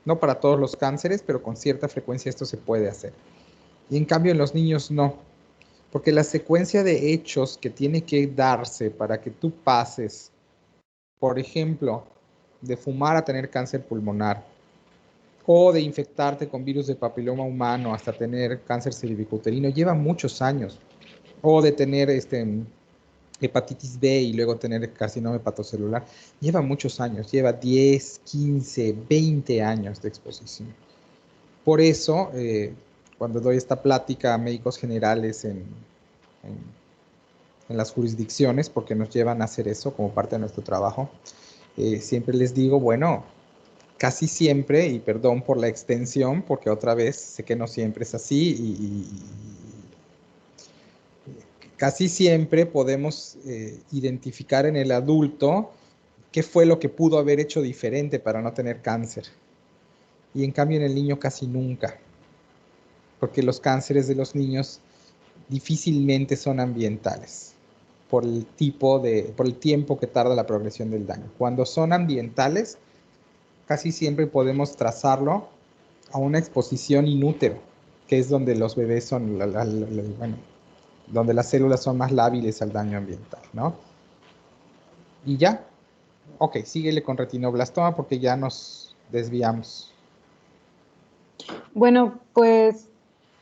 no para todos los cánceres, pero con cierta frecuencia esto se puede hacer. Y en cambio en los niños no, porque la secuencia de hechos que tiene que darse para que tú pases, por ejemplo, de fumar a tener cáncer pulmonar, o de infectarte con virus de papiloma humano hasta tener cáncer cervicuterino, lleva muchos años. O de tener hepatitis B y luego tener carcinoma hepatocelular, lleva muchos años, lleva 10, 15, 20 años de exposición. Por eso, cuando doy esta plática a médicos generales en las jurisdicciones, porque nos llevan a hacer eso como parte de nuestro trabajo, siempre les digo, bueno, casi siempre, y perdón por la extensión, porque otra vez sé que no siempre es así, y casi siempre podemos identificar en el adulto qué fue lo que pudo haber hecho diferente para no tener cáncer. Y en cambio en el niño casi nunca, porque los cánceres de los niños difícilmente son ambientales, por el tiempo que tarda la progresión del daño. Cuando son ambientales, casi siempre podemos trazarlo a una exposición in útero, que es donde los bebés son, donde las células son más lábiles al daño ambiental, ¿no? Y ya. Ok, síguele con retinoblastoma porque ya nos desviamos. Bueno, pues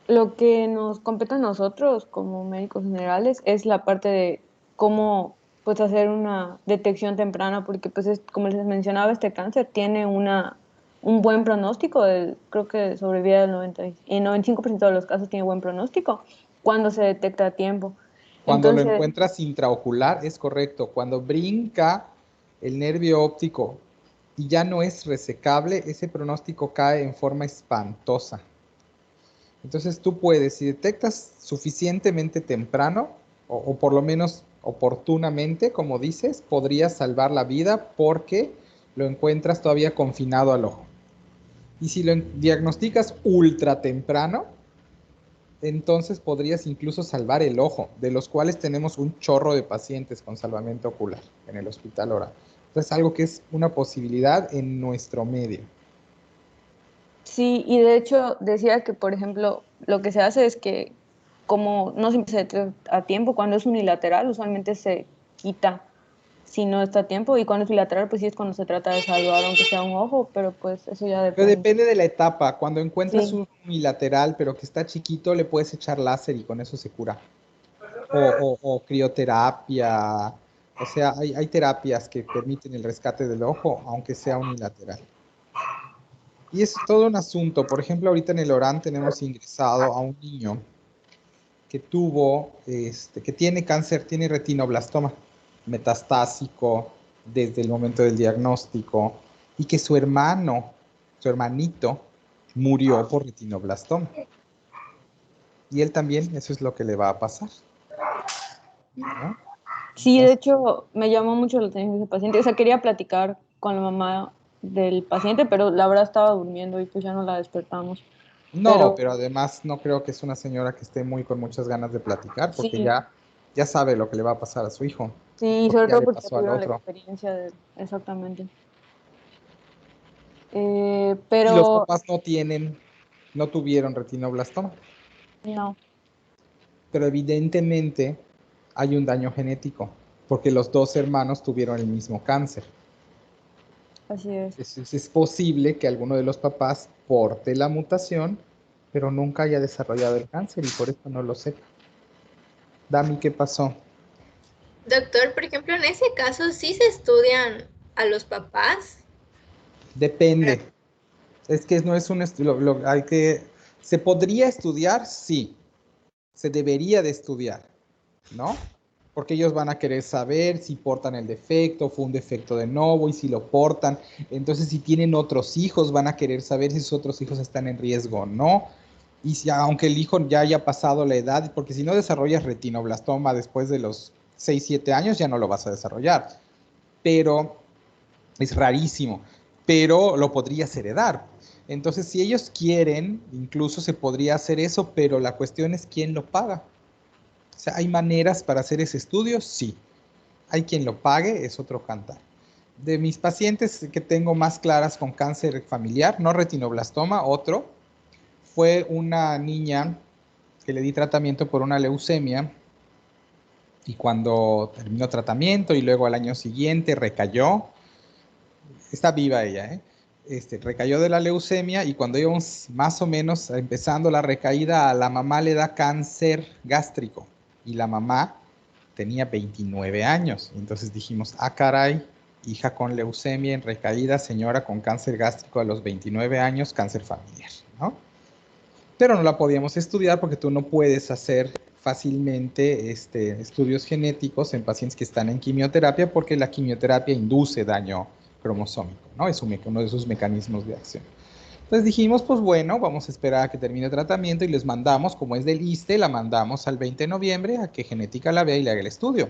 lo que nos compete a nosotros como médicos generales es la parte de cómo pues hacer una detección temprana, porque pues como les mencionaba, este cáncer tiene un buen pronóstico, creo que sobrevive el 95% de los casos tiene buen pronóstico cuando se detecta a tiempo. Cuando Entonces, lo encuentras intraocular, es correcto. Cuando brinca el nervio óptico y ya no es resecable, ese pronóstico cae en forma espantosa. Entonces tú puedes, si detectas suficientemente temprano, o por lo menos oportunamente, como dices, podrías salvar la vida porque lo encuentras todavía confinado al ojo. Y si lo diagnosticas ultra temprano, entonces podrías incluso salvar el ojo, de los cuales tenemos un chorro de pacientes con salvamento ocular en el hospital ahora. Entonces, algo que es una posibilidad en nuestro medio. sí, y de hecho decía que, por ejemplo, lo que se hace es que como no siempre se detecta a tiempo, cuando es unilateral usualmente se quita si no está a tiempo, y cuando es bilateral pues sí es cuando se trata de salvar aunque sea un ojo, pero pues eso ya Pero depende. depende de la etapa. Cuando encuentras Sí. un unilateral, pero que está chiquito, le puedes echar láser y con eso se cura. O crioterapia. O sea, hay terapias que permiten el rescate del ojo, aunque sea unilateral. Y es todo un asunto. Por ejemplo, ahorita en el Orán tenemos ingresado a un niño que que tiene cáncer, tiene retinoblastoma metastásico desde el momento del diagnóstico, y que su hermanito, murió por retinoblastoma. Y él también, eso es lo que le va a pasar, ¿no? Sí, de Entonces, hecho me llamó mucho la atención ese paciente, o sea, quería platicar con la mamá del paciente, pero la verdad estaba durmiendo y pues ya no la despertamos. no, Pero pero además no creo que es una señora que esté con muchas ganas de platicar, porque sí, ya sabe lo que le va a pasar a su hijo, sí, porque sobre ya todo le porque pasó al tuvieron la otro. experiencia de exactamente. Y los Pero papás no tuvieron retinoblastoma. no. Pero evidentemente hay un daño genético, porque los dos hermanos tuvieron el mismo cáncer. Así es. Es posible que alguno de los papás porte la mutación, pero nunca haya desarrollado el cáncer y por eso no lo sepa. Dami, ¿qué pasó? Doctor, por ejemplo, en ese caso, ¿sí se estudian a los papás? Depende. Es que no es un estudio, se podría estudiar, sí. Se debería de estudiar, ¿no? Porque ellos van a querer saber si portan el defecto, fue un defecto de novo y si lo portan. Entonces, si tienen otros hijos, van a querer saber si sus otros hijos están en riesgo o no. Y si, aunque el hijo ya haya pasado la edad, porque si no desarrollas retinoblastoma después de los 6, 7 años, ya no lo vas a desarrollar. Pero es rarísimo, pero lo podrías heredar. Entonces, si ellos quieren, incluso se podría hacer eso, pero la cuestión es quién lo paga. O sea, ¿hay maneras para hacer ese estudio? Sí. Hay quien lo pague, es otro cantar. De mis pacientes que tengo más claras con cáncer familiar, no retinoblastoma, otro, fue una niña que le di tratamiento por una leucemia y cuando terminó tratamiento y luego al año siguiente recayó, está viva ella, ¿eh? Recayó de la leucemia y cuando íbamos más o menos empezando la recaída, a la mamá le da cáncer gástrico y la mamá tenía 29 años. Entonces dijimos, ah, caray, hija con leucemia en recaída, señora con cáncer gástrico a los 29 años, cáncer familiar, ¿no? Pero no la podíamos estudiar porque tú no puedes hacer fácilmente estudios genéticos en pacientes que están en quimioterapia porque la quimioterapia induce daño cromosómico, ¿no? Es uno de sus mecanismos de acción. Entonces dijimos, pues bueno, vamos a esperar a que termine el tratamiento y les mandamos, como es del ISSSTE, la mandamos al 20 de noviembre a que genética la vea y le haga el estudio.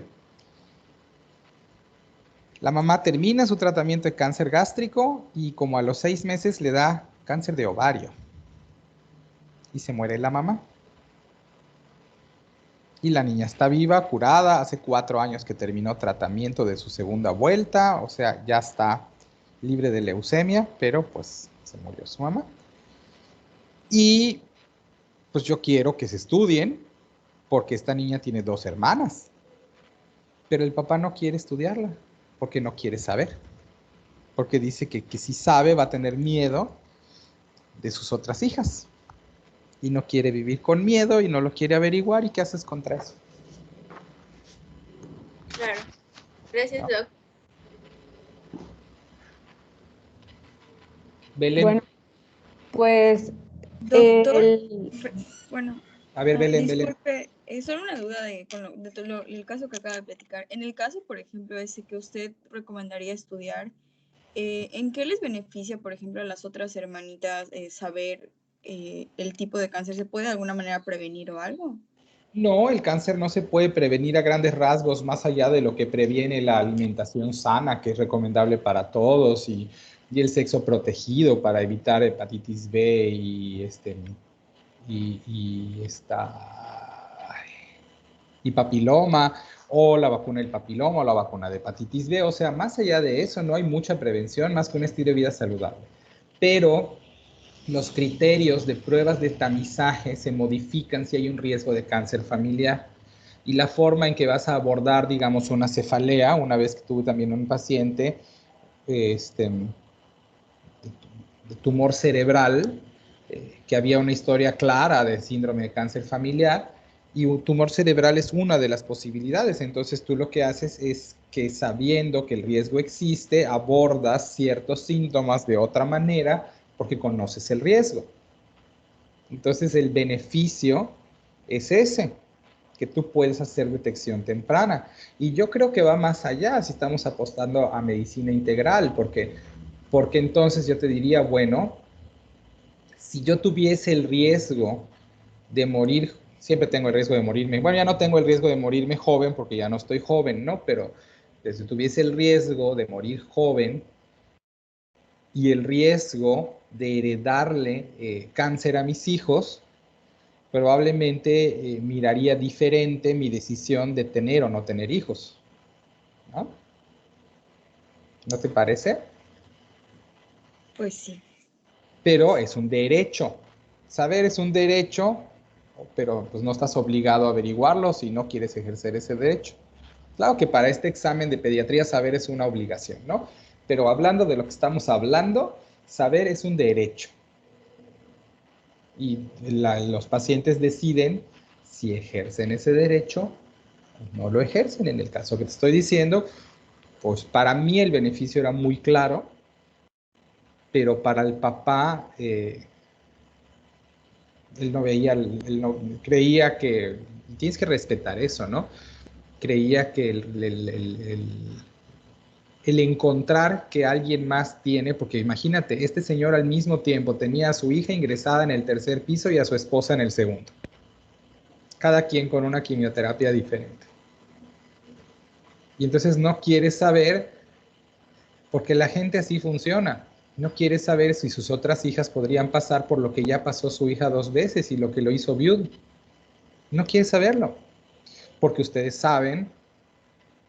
La mamá termina su tratamiento de cáncer gástrico y como a los 6 meses le da cáncer de ovario. Y se muere la mamá. Y la niña está viva, curada, hace 4 años que terminó tratamiento de su segunda vuelta, o sea, ya está libre de leucemia, pero pues se murió su mamá. Y pues yo quiero que se estudien, porque esta niña tiene 2 hermanas, pero el papá no quiere estudiarla, porque no quiere saber, porque dice que si sabe va a tener miedo de sus otras hijas, y no quiere vivir con miedo y no lo quiere averiguar, ¿y qué haces contra eso? Claro. Gracias, No. Doc. Belén, Bueno, pues Doctor, el... bueno, a ver, Belén, disculpe, solo una duda de todo el caso que acaba de platicar. En el caso, por ejemplo, ese que usted recomendaría estudiar, ¿en qué les beneficia, por ejemplo, a las otras hermanitas saber el tipo de cáncer? ¿Se puede de alguna manera prevenir o algo? No, el cáncer no se puede prevenir a grandes rasgos más allá de lo que previene la alimentación sana, que es recomendable para todos, y el sexo protegido para evitar hepatitis B y papiloma, o la vacuna del papiloma, o la vacuna de hepatitis B. O sea, más allá de eso, no hay mucha prevención más que un estilo de vida saludable. Pero los criterios de pruebas de tamizaje se modifican si hay un riesgo de cáncer familiar. Y la forma en que vas a abordar, digamos, una cefalea, una vez que tuve también un paciente de tumor cerebral, que había una historia clara de síndrome de cáncer familiar, y un tumor cerebral es una de las posibilidades. Entonces tú lo que haces es que sabiendo que el riesgo existe, abordas ciertos síntomas de otra manera porque conoces el riesgo. Entonces el beneficio es ese, que tú puedes hacer detección temprana. Y yo creo que va más allá si estamos apostando a medicina integral, porque entonces yo te diría, bueno, si yo tuviese el riesgo de morir, siempre tengo el riesgo de morirme, bueno, ya no tengo el riesgo de morirme joven porque ya no estoy joven, ¿no? Pero si tuviese el riesgo de morir joven y el riesgo de heredarle cáncer a mis hijos, probablemente miraría diferente mi decisión de tener o no tener hijos, ¿no? ¿No te parece? Pues sí. Pero es un derecho. Saber es un derecho pero pues no estás obligado a averiguarlo si no quieres ejercer ese derecho. Claro que para este examen de pediatría saber es una obligación, ¿no? Pero hablando de lo que estamos hablando, saber es un derecho. Y los pacientes deciden si ejercen ese derecho o no lo ejercen. En el caso que te estoy diciendo, pues para mí el beneficio era muy claro, pero para el papá, él no veía, él no, creía que, tienes que respetar eso, ¿no? Creía que el encontrar que alguien más tiene, porque imagínate, este señor al mismo tiempo tenía a su hija ingresada en el tercer piso y a su esposa en el segundo. Cada quien con una quimioterapia diferente. Y entonces no quiere saber, porque la gente así funciona, no quiere saber si sus otras hijas podrían pasar por lo que ya pasó su hija 2 veces y lo que lo hizo viudo. No quiere saberlo, porque ustedes saben,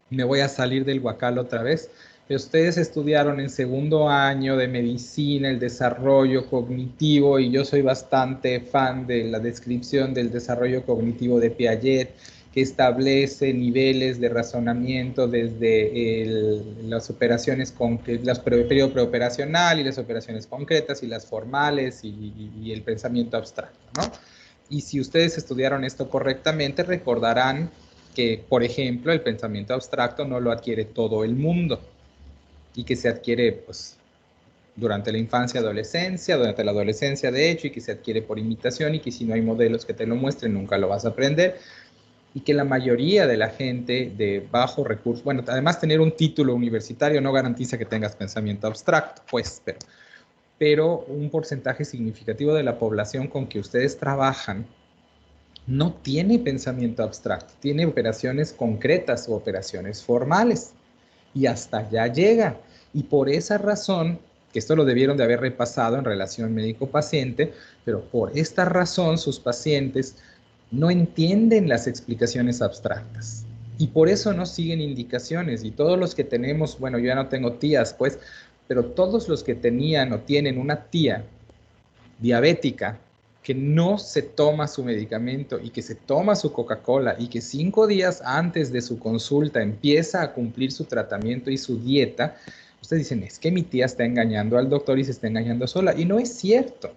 me voy a salir del guacal otra vez, pero ustedes estudiaron en segundo año de medicina el desarrollo cognitivo, y yo soy bastante fan de la descripción del desarrollo cognitivo de Piaget, que establece niveles de razonamiento desde las operaciones, el periodo preoperacional y las operaciones concretas y las formales y el pensamiento abstracto, ¿no? Y si ustedes estudiaron esto correctamente, recordarán que, por ejemplo, el pensamiento abstracto no lo adquiere todo el mundo y que se adquiere pues, durante la infancia, adolescencia, durante la adolescencia de hecho, y que se adquiere por imitación, y que si no hay modelos que te lo muestren nunca lo vas a aprender, y que la mayoría de la gente de bajo recurso, bueno, además tener un título universitario no garantiza que tengas pensamiento abstracto, pues, pero un porcentaje significativo de la población con que ustedes trabajan no tiene pensamiento abstracto, tiene operaciones concretas o operaciones formales, y hasta allá llega. Y por esa razón, que esto lo debieron de haber repasado en relación médico-paciente, pero por esta razón sus pacientes no entienden las explicaciones abstractas. Y por eso no siguen indicaciones. Y todos los que tenemos, bueno, yo ya no tengo tías, pues, pero todos los que tenían o tienen una tía diabética, que no se toma su medicamento y que se toma su Coca-Cola y que 5 días antes de su consulta empieza a cumplir su tratamiento y su dieta, ustedes dicen, es que mi tía está engañando al doctor y se está engañando sola. Y no es cierto.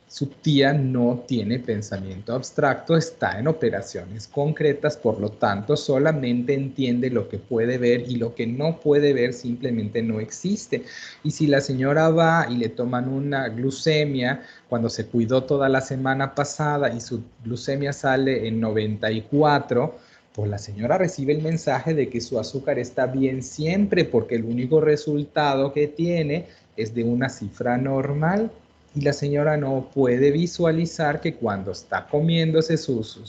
Su tía no tiene pensamiento abstracto, está en operaciones concretas, por lo tanto solamente entiende lo que puede ver, y lo que no puede ver simplemente no existe. Y si la señora va y le toman una glucemia cuando se cuidó toda la semana pasada y su glucemia sale en 94, pues la señora recibe el mensaje de que su azúcar está bien siempre, porque el único resultado que tiene es de una cifra normal. Y la señora no puede visualizar que cuando está comiéndose sus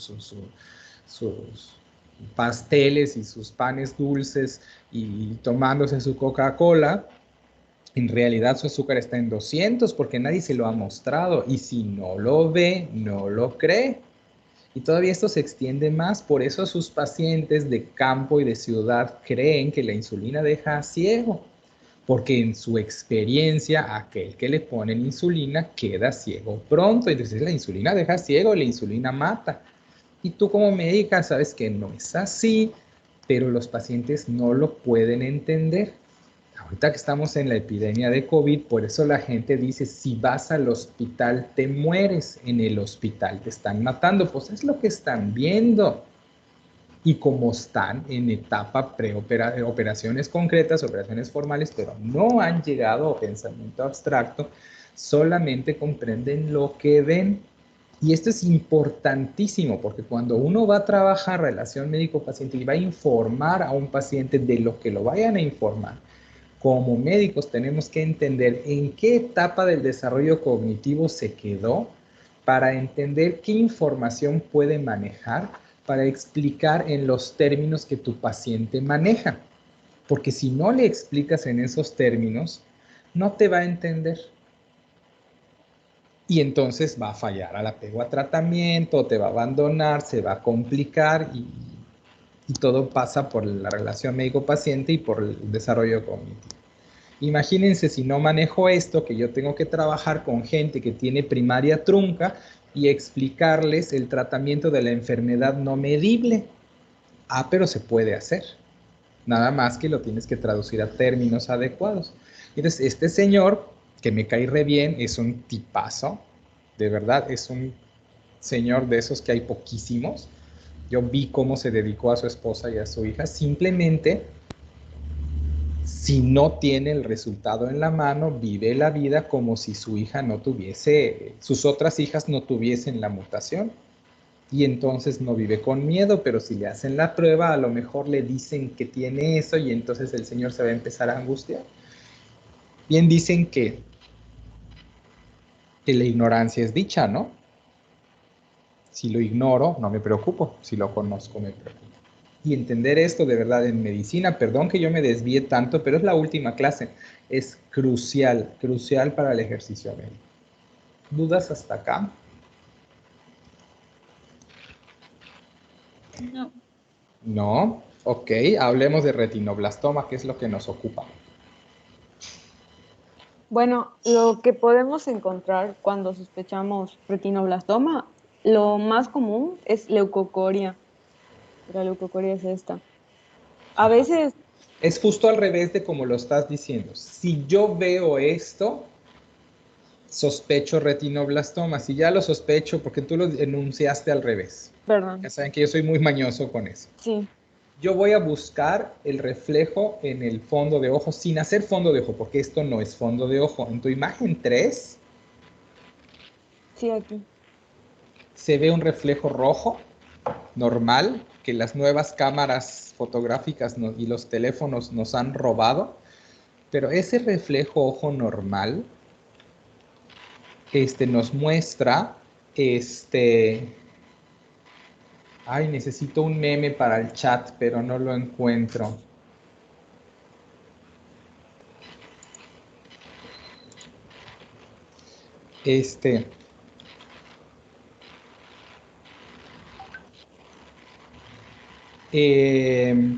pasteles y sus panes dulces y tomándose su Coca-Cola, en realidad su azúcar está en 200, porque nadie se lo ha mostrado. Y si no lo ve, no lo cree. Y todavía esto se extiende más, por eso sus pacientes de campo y de ciudad creen que la insulina deja ciego. Porque en su experiencia, aquel que le ponen insulina queda ciego pronto. Entonces la insulina deja ciego, la insulina mata. Y tú como médica sabes que no es así, pero los pacientes no lo pueden entender. Ahorita que estamos en la epidemia de COVID, por eso la gente dice, si vas al hospital te mueres, en el hospital te están matando. Pues es lo que están viendo. Y como están en etapa operaciones concretas, operaciones formales, pero no han llegado a pensamiento abstracto, solamente comprenden lo que ven. Y esto es importantísimo, porque cuando uno va a trabajar relación médico-paciente y va a informar a un paciente de lo que lo vayan a informar, como médicos tenemos que entender en qué etapa del desarrollo cognitivo se quedó, para entender qué información puede manejar, para explicar en los términos que tu paciente maneja. Porque si no le explicas en esos términos, no te va a entender. Y entonces va a fallar al apego a tratamiento, te va a abandonar, se va a complicar, y todo pasa por la relación médico-paciente y por el desarrollo cognitivo. Imagínense si no manejo esto, que yo tengo que trabajar con gente que tiene primaria trunca, y explicarles el tratamiento de la enfermedad no medible. Ah, pero se puede hacer. Nada más que lo tienes que traducir a términos adecuados. Entonces, este señor, que me cae re bien, es un tipazo. De verdad, es un señor de esos que hay poquísimos. Yo vi cómo se dedicó a su esposa y a su hija. Simplemente, si no tiene el resultado en la mano, vive la vida como si su hija no tuviese, sus otras hijas no tuviesen la mutación. Y entonces no vive con miedo, pero si le hacen la prueba, a lo mejor le dicen que tiene eso y entonces el señor se va a empezar a angustiar. Bien dicen que la ignorancia es dicha, ¿no? Si lo ignoro, no me preocupo. Si lo conozco, me preocupo. Y entender esto de verdad en medicina, perdón que yo me desvíe tanto, pero es la última clase. Es crucial, crucial para el ejercicio médico. ¿Dudas hasta acá? No. No. Ok, hablemos de retinoblastoma, que es lo que nos ocupa. Bueno, lo que podemos encontrar cuando sospechamos retinoblastoma, lo más común es leucocoria. La leucocoria es esta. A veces, Es justo al revés de como lo estás diciendo. Si yo veo esto, sospecho retinoblastoma. Si ya lo sospecho, porque tú lo enunciaste al revés. perdón, Ya saben que yo soy muy mañoso con eso. sí, Yo voy a buscar el reflejo en el fondo de ojo sin hacer fondo de ojo, porque esto no es fondo de ojo. En tu imagen 3 sí aquí. se ve un reflejo rojo normal que las nuevas cámaras fotográficas y los teléfonos nos han robado, pero ese reflejo ojo normal nos muestra ay, necesito un meme para el chat, pero no lo encuentro.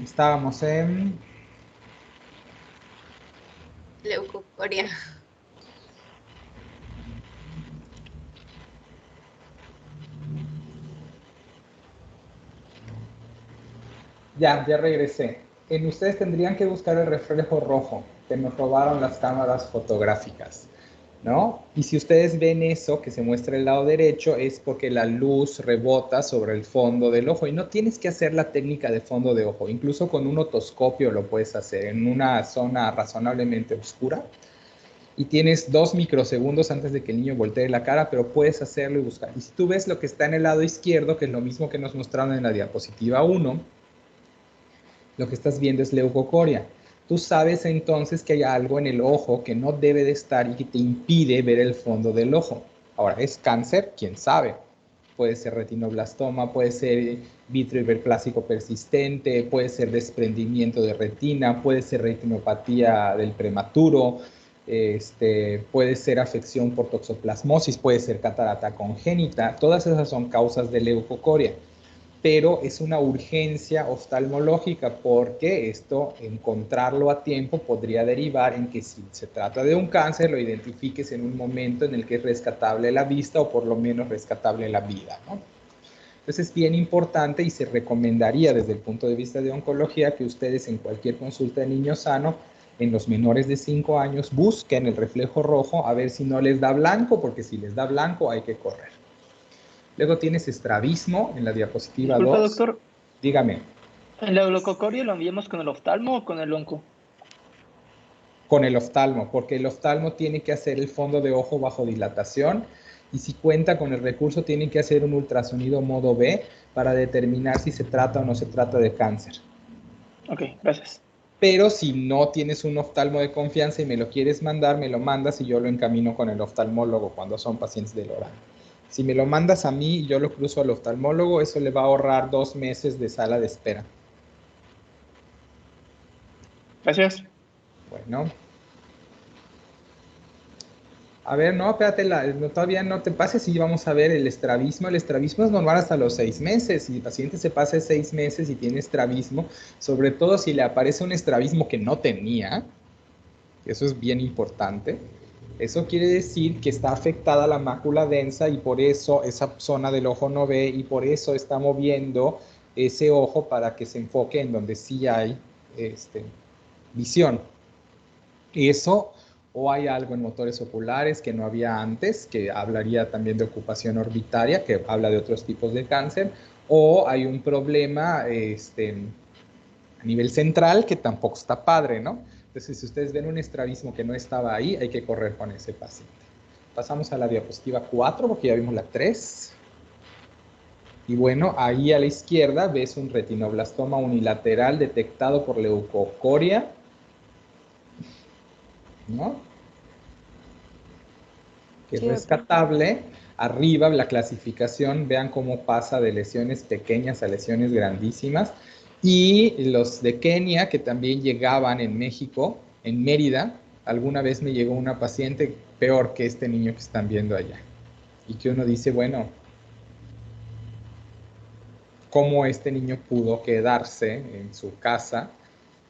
Estábamos en... Leucocoria. Ya regresé. Ustedes tendrían que buscar el reflejo rojo que nos robaron las cámaras fotográficas, ¿no? Y si ustedes ven eso que se muestra el lado derecho, es porque la luz rebota sobre el fondo del ojo y no tienes que hacer la técnica de fondo de ojo. Incluso con un otoscopio lo puedes hacer en una zona razonablemente oscura y tienes 2 microsegundos antes de que el niño voltee la cara, pero puedes hacerlo y buscar. Y si tú ves lo que está en el lado izquierdo, que es lo mismo que nos mostraron en la diapositiva 1, lo que estás viendo es leucocoria. Tú sabes entonces que hay algo en el ojo que no debe de estar y que te impide ver el fondo del ojo. Ahora, ¿es cáncer? ¿Quién sabe? Puede ser retinoblastoma, puede ser vitrio hiperplásico persistente, puede ser desprendimiento de retina, puede ser retinopatía del prematuro, puede ser afección por toxoplasmosis, puede ser catarata congénita. Todas esas son causas de leucocoria. Pero es una urgencia oftalmológica porque encontrarlo a tiempo podría derivar en que si se trata de un cáncer, lo identifiques en un momento en el que es rescatable la vista o por lo menos rescatable la vida, ¿no? Entonces es bien importante y se recomendaría desde el punto de vista de oncología que ustedes en cualquier consulta de niño sano, en los menores de 5 años, busquen el reflejo rojo a ver si no les da blanco, porque si les da blanco hay que correr. Luego tienes estrabismo en la diapositiva Disculpa, 2. doctor. Dígame. ¿El leucocoria lo enviamos con el oftalmo o con el onco? Con el oftalmo, porque el oftalmo tiene que hacer el fondo de ojo bajo dilatación y si cuenta con el recurso tiene que hacer un ultrasonido modo B para determinar si se trata o no se trata de cáncer. Ok, gracias. Pero si no tienes un oftalmo de confianza y me lo quieres mandar, me lo mandas y yo lo encamino con el oftalmólogo cuando son pacientes del oral. Si me lo mandas a mí y yo lo cruzo al oftalmólogo, eso le va a ahorrar 2 meses de sala de espera. Gracias. Bueno. A ver, no, espérate, todavía no te pases y vamos a ver el estrabismo. El estrabismo es normal hasta los 6 meses. Si el paciente se pasa 6 meses y tiene estrabismo, sobre todo si le aparece un estrabismo que no tenía, eso es bien importante, Eso quiere decir que está afectada la mácula densa y por eso esa zona del ojo no ve y por eso está moviendo ese ojo para que se enfoque en donde sí hay visión. Eso, o hay algo en motores oculares que no había antes, que hablaría también de ocupación orbitaria, que habla de otros tipos de cáncer, o hay un problema a nivel central que tampoco está padre, ¿no? Entonces, si ustedes ven un estrabismo que no estaba ahí, hay que correr con ese paciente. Pasamos a la diapositiva 4, porque ya vimos la 3. Y bueno, ahí a la izquierda ves un retinoblastoma unilateral detectado por leucocoria, ¿no? Que es Sí, rescatable. Arriba la clasificación, vean cómo pasa de lesiones pequeñas a lesiones grandísimas. Y los de Kenia, que también llegaban en México, en Mérida, alguna vez me llegó una paciente peor que este niño que están viendo allá. Y que uno dice, bueno, ¿cómo este niño pudo quedarse en su casa?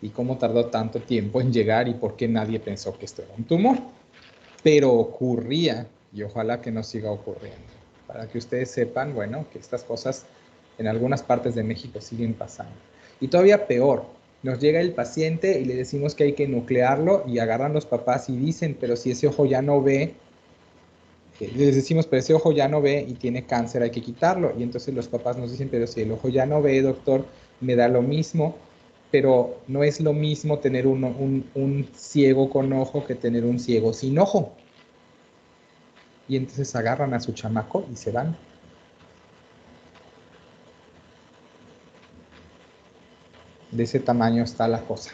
Y cómo tardó tanto tiempo en llegar y por qué nadie pensó que esto era un tumor. Pero ocurría, y ojalá que no siga ocurriendo. Para que ustedes sepan, bueno, que estas cosas en algunas partes de México siguen pasando. Y todavía peor, nos llega el paciente y le decimos que hay que nuclearlo y agarran los papás y dicen, pero si ese ojo ya no ve, les decimos, pero ese ojo ya no ve y tiene cáncer, hay que quitarlo. Y entonces los papás nos dicen, pero si el ojo ya no ve, doctor, me da lo mismo, pero no es lo mismo tener un ciego con ojo que tener un ciego sin ojo. Y entonces agarran a su chamaco y se van. De ese tamaño está la cosa.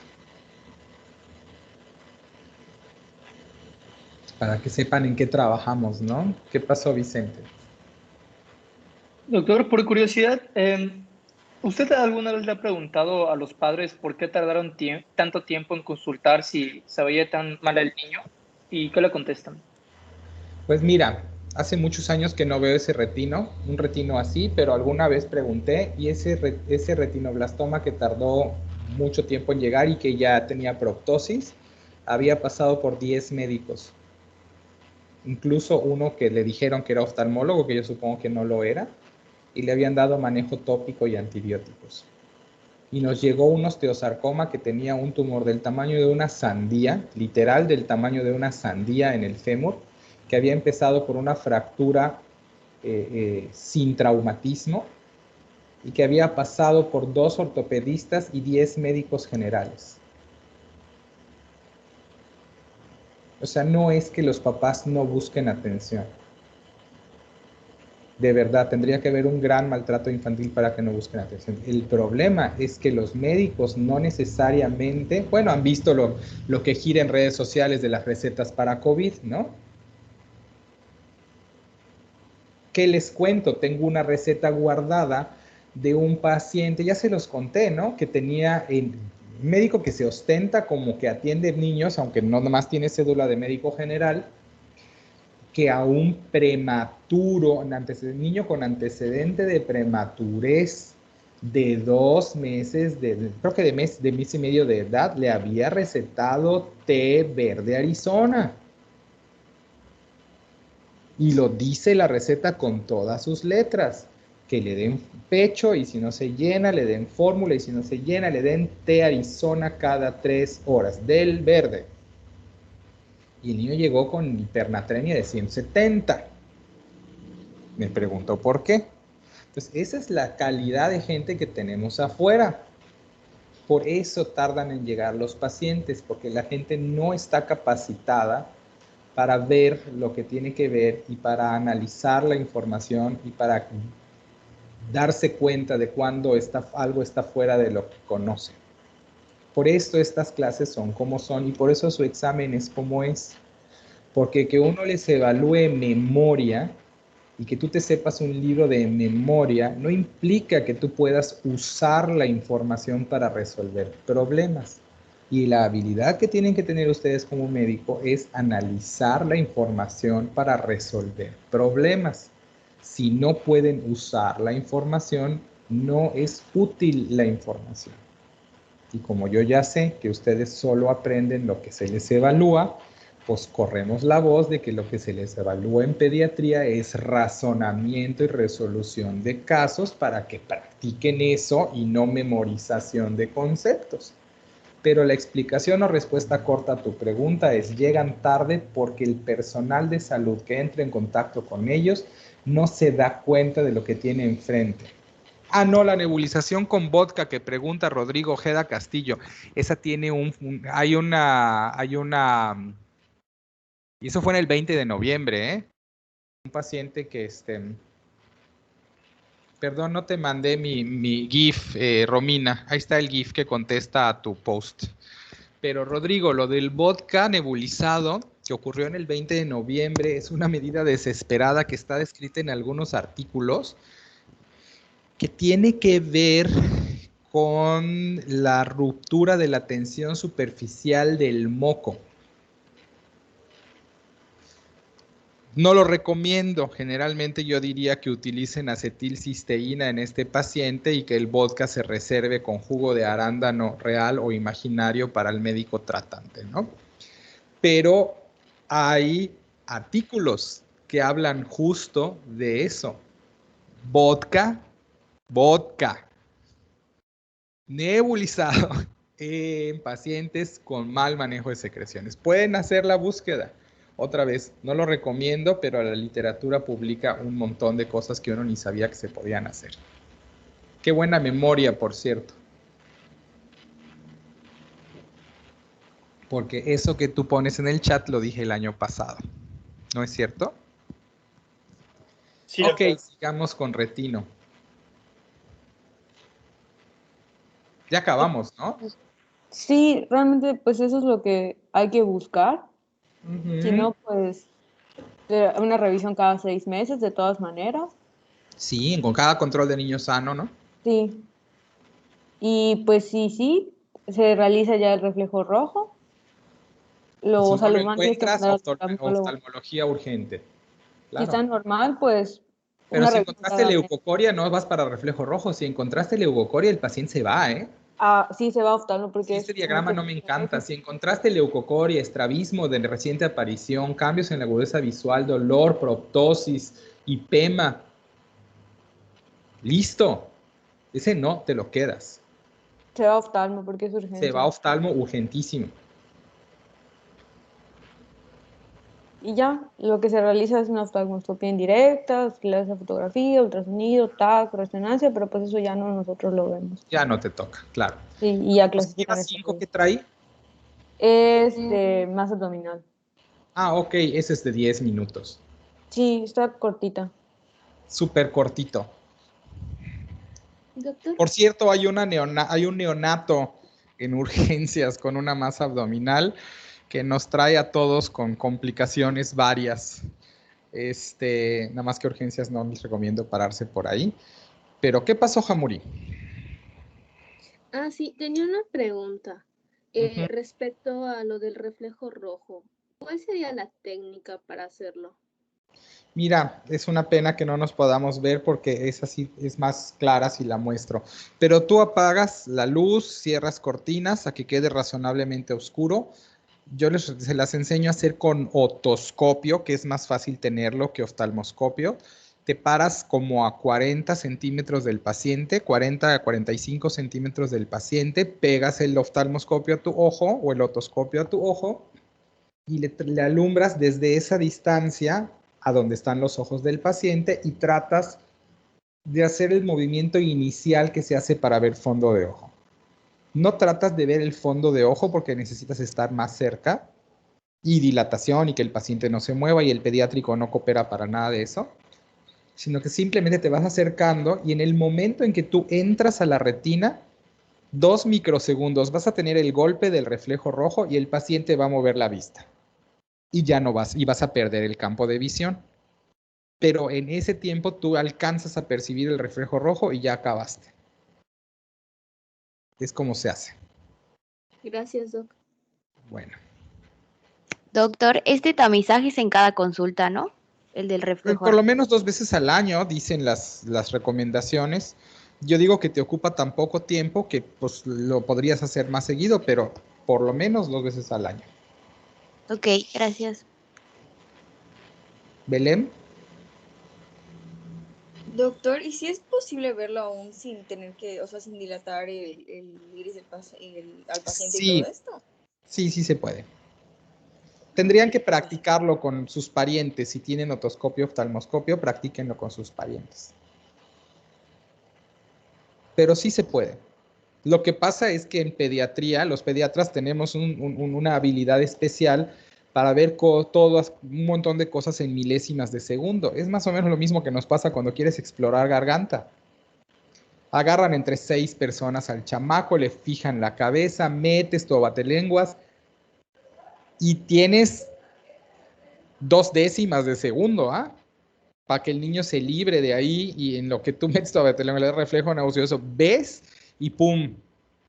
Para que sepan en qué trabajamos, ¿no? ¿Qué pasó, Vicente? Doctor, por curiosidad, ¿usted alguna vez le ha preguntado a los padres por qué tardaron tanto tiempo en consultar si se veía tan mal el niño? ¿Y qué le contestan? Pues mira, hace muchos años que no veo ese retino, un retino así, pero alguna vez pregunté y ese retinoblastoma que tardó mucho tiempo en llegar y que ya tenía proptosis, había pasado por 10 médicos. Incluso uno que le dijeron que era oftalmólogo, que yo supongo que no lo era, y le habían dado manejo tópico y antibióticos. Y nos llegó un osteosarcoma que tenía un tumor del tamaño de una sandía, literal del tamaño de una sandía en el fémur, que había empezado por una fractura sin traumatismo y que había pasado por 2 ortopedistas y 10 médicos generales. O sea, no es que los papás no busquen atención. De verdad, tendría que haber un gran maltrato infantil para que no busquen atención. El problema es que los médicos no necesariamente, bueno, han visto lo que gira en redes sociales de las recetas para COVID, ¿no? ¿Qué les cuento? Tengo una receta guardada de un paciente, ya se los conté, ¿no? Que tenía un médico que se ostenta como que atiende niños, aunque no nomás tiene cédula de médico general, que a un prematuro, niño con antecedente de prematurez de 2 meses, creo que de mes y medio de edad, le había recetado té verde Arizona. Y lo dice la receta con todas sus letras, que le den pecho y si no se llena, le den fórmula y si no se llena, le den té Arizona cada 3 horas, del verde. Y el niño llegó con hipernatremia de 170. Me preguntó por qué. Entonces, esa es la calidad de gente que tenemos afuera. Por eso tardan en llegar los pacientes, porque la gente no está capacitada para ver lo que tiene que ver y para analizar la información y para darse cuenta de cuando algo está fuera de lo que conoce. Por esto estas clases son como son y por eso su examen es como es. Porque que uno les evalúe memoria y que tú te sepas un libro de memoria no implica que tú puedas usar la información para resolver problemas. Y la habilidad que tienen que tener ustedes como médico es analizar la información para resolver problemas. Si no pueden usar la información, no es útil la información. Y como yo ya sé que ustedes solo aprenden lo que se les evalúa, pues corremos la voz de que lo que se les evalúa en pediatría es razonamiento y resolución de casos para que practiquen eso y no memorización de conceptos. Pero la explicación o respuesta corta a tu pregunta es: llegan tarde porque el personal de salud que entra en contacto con ellos no se da cuenta de lo que tiene enfrente. Ah, no, la nebulización con vodka que pregunta Rodrigo Ojeda Castillo. Esa tiene hay una, y eso fue en el 20 de noviembre, ¿eh? Un paciente que, perdón, no te mandé mi GIF, Romina. Ahí está el GIF que contesta a tu post. Pero Rodrigo, lo del vodka nebulizado que ocurrió en el 20 de noviembre es una medida desesperada que está descrita en algunos artículos que tiene que ver con la ruptura de la tensión superficial del moco. No lo recomiendo. Generalmente yo diría que utilicen acetilcisteína en este paciente y que el vodka se reserve con jugo de arándano real o imaginario para el médico tratante, ¿no? Pero hay artículos que hablan justo de eso. Vodka nebulizado en pacientes con mal manejo de secreciones. Pueden hacer la búsqueda. Otra vez, no lo recomiendo, pero la literatura publica un montón de cosas que uno ni sabía que se podían hacer. Qué buena memoria, por cierto. Porque eso que tú pones en el chat lo dije el año pasado. ¿No es cierto? Sí, ok, doctor. sigamos con retino. Ya acabamos, ¿no? Sí, realmente pues eso es lo que hay que buscar. Si no, pues una revisión cada 6 meses de todas maneras. Sí, con cada control de niño sano, ¿no? Sí. Y pues sí, se realiza ya el reflejo rojo. Si Los no lo alumnos tienen que encuentras, mandar al oftalmólogo. oftalmología urgente. Si Claro. está normal, pues Pero una si revisión encontraste cada mes. leucocoria, no vas para reflejo rojo. Si encontraste leucocoria, el paciente se va, ¿eh? Ah, sí, se va a oftalmo porque Sí, es este diagrama no me mucho encanta. reflejo. Si encontraste leucocoria, estrabismo de reciente aparición, cambios en la agudeza visual, dolor, proptosis, hipema, listo. Ese no te lo quedas. Se va a oftalmo porque es Se urgencia. va a oftalmo urgentísimo. Y ya, lo que se realiza es una oftalmoscopia indirecta, se le hace fotografía, ultrasonido, TAC, resonancia, pero pues eso ya no nosotros lo vemos. Ya no te toca, claro. Sí, y ya ¿Diapositiva clasificar 5 que trae? es de masa abdominal. Ah, ok, ese es de 10 minutos. Sí, está cortita. Súper cortito. Doctor, Por cierto, hay un neonato en urgencias con una masa abdominal que nos trae a todos con complicaciones varias. Nada más que urgencias no les recomiendo pararse por ahí. Pero, ¿qué pasó, Jamuri? Sí, tenía una pregunta Ujú. respecto a lo del reflejo rojo. ¿Cuál sería la técnica para hacerlo? Mira, es una pena que no nos podamos ver porque esa sí es más clara si la muestro. Pero tú apagas la luz, cierras cortinas a que quede razonablemente oscuro. Yo se las enseño a hacer con otoscopio, que es más fácil tenerlo que oftalmoscopio. Te paras como a 40 centímetros del paciente, 40 a 45 centímetros del paciente, pegas el oftalmoscopio a tu ojo o el otoscopio a tu ojo y le alumbras desde esa distancia a donde están los ojos del paciente y tratas de hacer el movimiento inicial que se hace para ver fondo de ojo. No tratas de ver el fondo de ojo porque necesitas estar más cerca y dilatación y que el paciente no se mueva y el pediátrico no coopera para nada de eso, sino que simplemente te vas acercando y en el momento en que tú entras a la retina, 2 microsegundos vas a tener el golpe del reflejo rojo y el paciente va a mover la vista. Y ya no vas a perder el campo de visión. Pero en ese tiempo tú alcanzas a percibir el reflejo rojo y ya acabaste. Es como se hace. Gracias, Doc. Bueno. Doctor, este tamizaje es en cada consulta, ¿no? El del reflejo. Por lo menos 2 veces al año, dicen las recomendaciones. Yo digo que te ocupa tan poco tiempo que pues lo podrías hacer más seguido, pero por lo menos 2 veces al año. Ok, gracias. Belén. Doctor, ¿y si es posible verlo aún sin tener que, o sea, sin dilatar el iris al paciente y todo Sí, esto? sí se puede. Tendrían que practicarlo con sus parientes. Si tienen otoscopio, oftalmoscopio, practíquenlo con sus parientes. Pero sí se puede. Lo que pasa es que en pediatría, los pediatras tenemos una habilidad especial para ver un montón de cosas en milésimas de segundo. Es más o menos lo mismo que nos pasa cuando quieres explorar garganta. Agarran entre 6 personas al chamaco, le fijan la cabeza, metes tu abatelenguas y tienes 0.2 de segundo, ¿ah? Para que el niño se libre de ahí y en lo que tú metes tu abatelenguas, el reflejo nauseoso, ves y ¡pum!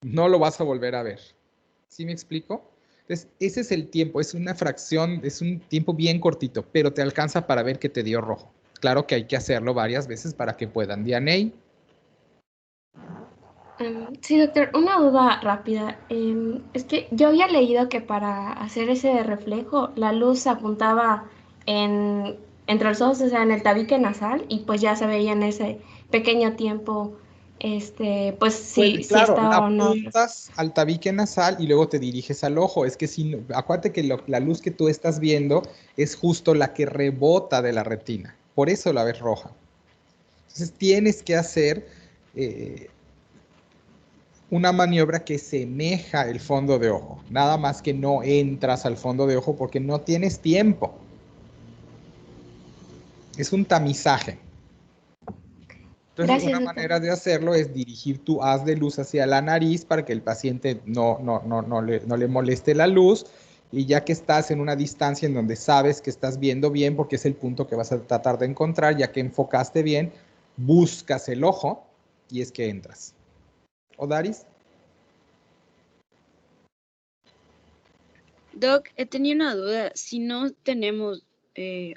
No lo vas a volver a ver. ¿Sí me explico? Entonces, ese es el tiempo, es una fracción, es un tiempo bien cortito, pero te alcanza para ver que te dio rojo. Claro que hay que hacerlo varias veces para que puedan. Dianey. Sí, doctor, una duda rápida. Es que yo había leído que para hacer ese reflejo, la luz se apuntaba entre los ojos, o sea, en el tabique nasal, y pues ya se veía en ese pequeño tiempo, pues Pues si claro, la está o no. apuntas al tabique nasal y luego te diriges al ojo. Es que acuérdate que la luz que tú estás viendo es justo la que rebota de la retina. Por eso la ves roja. Entonces tienes que hacer una maniobra que semeja el fondo de ojo. Nada más que no entras al fondo de ojo porque no tienes tiempo. Es un tamizaje. Entonces, Gracias, una doctor. manera de hacerlo es dirigir tu haz de luz hacia la nariz para que el paciente no le moleste la luz. Y ya que estás en una distancia en donde sabes que estás viendo bien, porque es el punto que vas a tratar de encontrar, ya que enfocaste bien, buscas el ojo y es que entras. ¿Odaris? Doc, tenía una duda. Si no tenemos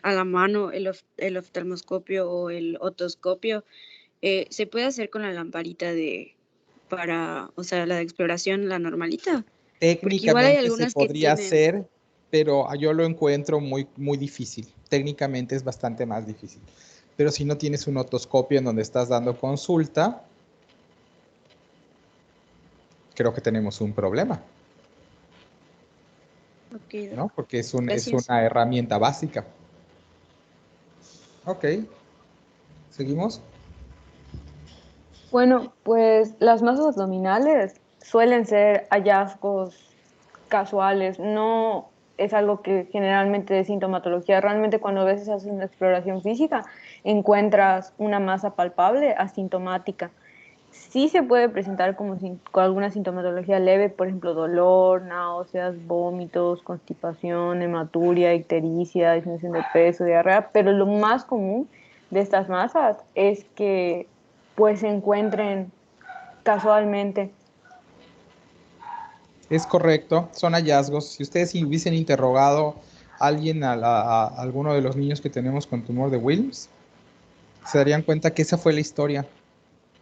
a la mano el oftalmoscopio o el otoscopio, ¿se puede hacer con la lamparita o sea, la de exploración, la normalita? Porque igual hay Técnicamente se algunas que podría tienen. hacer, pero yo lo encuentro muy, muy difícil. Técnicamente es bastante más difícil. Pero si no tienes un otoscopio en donde estás dando consulta, creo que tenemos un problema, Ok, Doc. ¿no? Porque es Gracias. una herramienta básica. Ok, ¿seguimos? Bueno, pues las masas abdominales suelen ser hallazgos casuales, no es algo que generalmente de sintomatología. Realmente cuando a veces haces una exploración física encuentras una masa palpable asintomática. Sí se puede presentar con alguna sintomatología leve, por ejemplo, dolor, náuseas, vómitos, constipación, hematuria, ictericia, disminución de peso, diarrea, pero lo más común de estas masas es que pues se encuentren casualmente. Es correcto, son hallazgos. Si ustedes hubiesen interrogado a alguien, a alguno de los niños que tenemos con tumor de Wilms, se darían cuenta que esa fue la historia.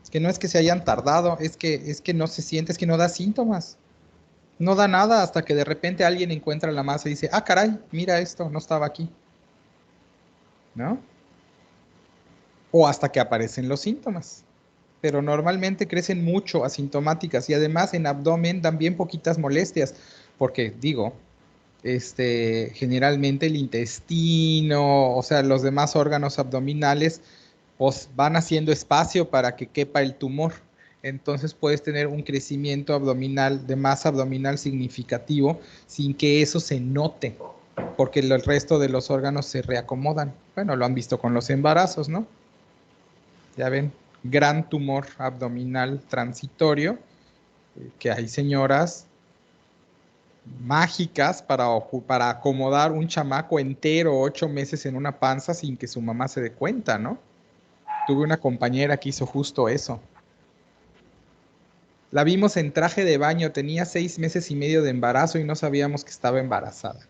Es que no es que se hayan tardado, es que no se siente, es que no da síntomas. No da nada hasta que de repente alguien encuentra la masa y dice, ah, caray, mira esto, no estaba aquí. ¿No? O hasta que aparecen los síntomas. Pero normalmente crecen mucho asintomáticas y además en abdomen dan bien poquitas molestias, porque digo, generalmente el intestino, o sea, los demás órganos abdominales, pues van haciendo espacio para que quepa el tumor. Entonces puedes tener un crecimiento abdominal, de masa abdominal significativo, sin que eso se note, porque el resto de los órganos se reacomodan. Bueno, lo han visto con los embarazos, ¿no? Ya ven, gran tumor abdominal transitorio, que hay señoras mágicas para acomodar un chamaco entero 8 meses en una panza sin que su mamá se dé cuenta, ¿no? Tuve una compañera que hizo justo eso. La vimos en traje de baño, tenía 6 meses y medio de embarazo y no sabíamos que estaba embarazada.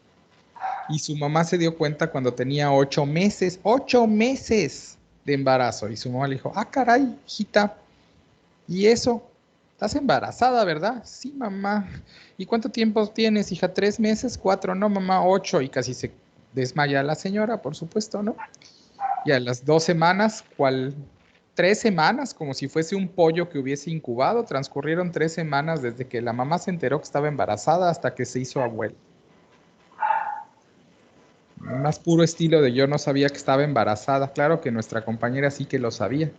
Y su mamá se dio cuenta cuando tenía 8 meses, 8 meses de embarazo. Y su mamá le dijo, ah, caray, hijita, ¿y eso? ¿Estás embarazada, verdad? Sí, mamá. ¿Y cuánto tiempo tienes, hija? 3 meses, 4, no, mamá, 8. Y casi se desmaya la señora, por supuesto, ¿no? Y a las 2 semanas, 3 semanas, como si fuese un pollo que hubiese incubado, transcurrieron 3 semanas desde que la mamá se enteró que estaba embarazada hasta que se hizo abuela. Más puro estilo de yo no sabía que estaba embarazada. Claro que nuestra compañera sí que lo sabía.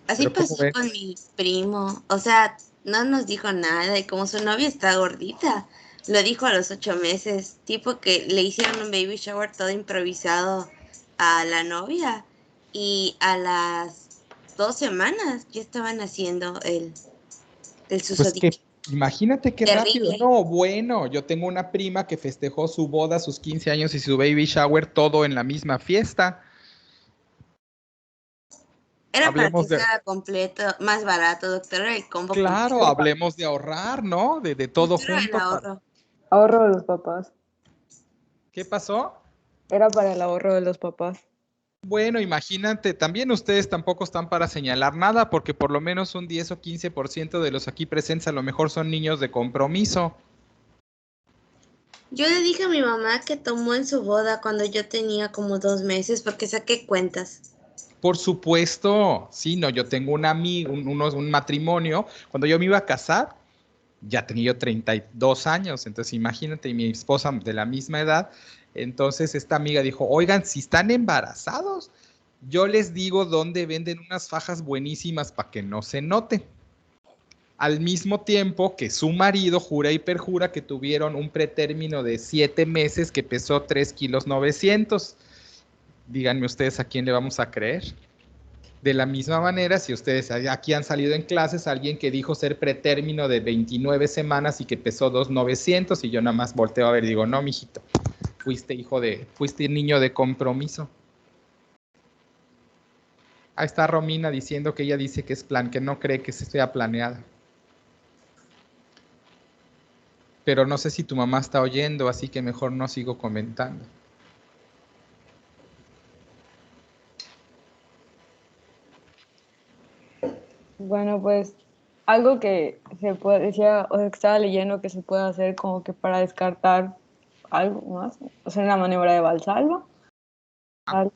Así Pero ¿cómo pasó ven? con mi primo. O sea, no nos dijo nada y como su novia está gordita, lo dijo a los 8 meses. Tipo que le hicieron un baby shower todo improvisado a la novia y a las 2 semanas ya estaban haciendo el Pues susodicho. que imagínate qué rápido. Terrible. No, bueno, yo tengo una prima que festejó su boda, sus 15 años y su baby shower todo en la misma fiesta. Era para Hablemos que de, sea completo, más barato, doctor, era el combo claro, completo. hablemos de ahorrar, ¿no? De todo Justo era el junto. ahorro. Ahorro de los papás. ¿Qué pasó? Era para el ahorro de los papás. Bueno, imagínate, también ustedes tampoco están para señalar nada, porque por lo menos un 10 o 15% de los aquí presentes a lo mejor son niños de compromiso. Yo le dije a mi mamá que tomó en su boda cuando yo tenía como 2 meses porque saqué cuentas. Por supuesto, sí, no, yo tengo un amigo, un matrimonio, cuando yo me iba a casar, ya tenía yo 32 años, entonces imagínate, y mi esposa de la misma edad, entonces esta amiga dijo, oigan, si están embarazados, yo les digo dónde venden unas fajas buenísimas para que no se note. Al mismo tiempo que su marido jura y perjura que tuvieron un pretérmino de 7 meses que pesó 3,9 kilos. Díganme ustedes a quién le vamos a creer. De la misma manera, si ustedes aquí han salido en clases, alguien que dijo ser pretérmino de 29 semanas y que pesó 2,900 y yo nada más volteo a ver y digo, no, mijito, fuiste niño de compromiso. Ahí está Romina diciendo que ella dice que es que no cree que se sea planeada. Pero no sé si tu mamá está oyendo, así que mejor no sigo comentando. Bueno, pues algo que se puede, decía, o sea, que estaba leyendo que se puede hacer como que para descartar algo más, o sea, una maniobra de Valsalva. Algo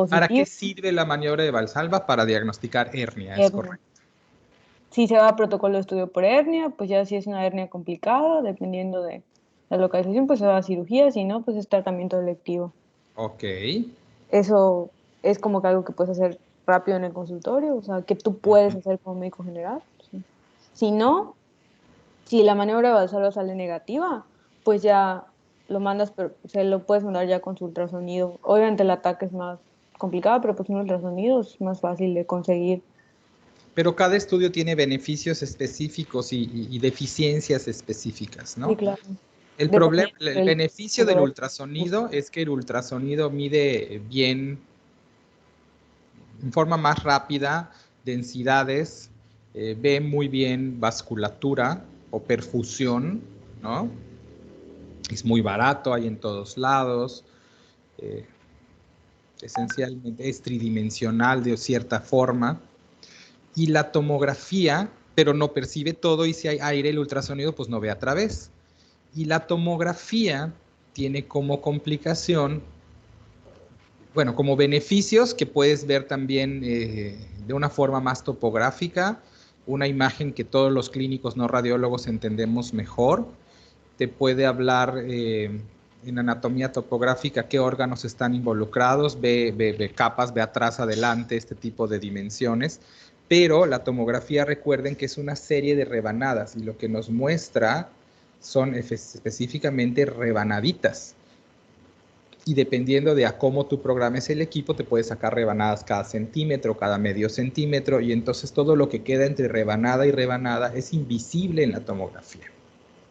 ¿Para qué positivo. sirve la maniobra de Valsalva? Para diagnosticar hernia, es correcto. Si se va a protocolo de estudio por hernia, pues ya si es una hernia complicada, dependiendo de la localización, pues se va a cirugía, si no, pues es tratamiento electivo. Ok. Eso es como que algo que puedes hacer rápido en el consultorio, o sea, que tú puedes hacer como médico general. Sí. Si no, si la maniobra de Valsalva sale negativa, pues ya lo mandas, pero se lo puedes mandar ya con su ultrasonido. Obviamente el ataque es más complicado, pero pues un ultrasonido es más fácil de conseguir. Pero cada estudio tiene beneficios específicos y deficiencias específicas, ¿no? Sí, claro. El problema, el beneficio del ultrasonido es que el ultrasonido mide bien, en forma más rápida, densidades, ve muy bien vasculatura o perfusión, ¿no? Es muy barato, hay en todos lados. Esencialmente es tridimensional de cierta forma. Y la tomografía, pero no percibe todo y si hay aire, el ultrasonido pues no ve a través. Y la tomografía tiene como complicación, bueno, como beneficios que puedes ver también de una forma más topográfica, una imagen que todos los clínicos no radiólogos entendemos mejor, te puede hablar en anatomía topográfica qué órganos están involucrados, ve capas, ve atrás, adelante, este tipo de dimensiones, pero la tomografía recuerden que es una serie de rebanadas y lo que nos muestra son específicamente rebanaditas. Y dependiendo de a cómo tú programes el equipo, te puedes sacar rebanadas cada centímetro, cada medio centímetro, y entonces todo lo que queda entre rebanada y rebanada es invisible en la tomografía,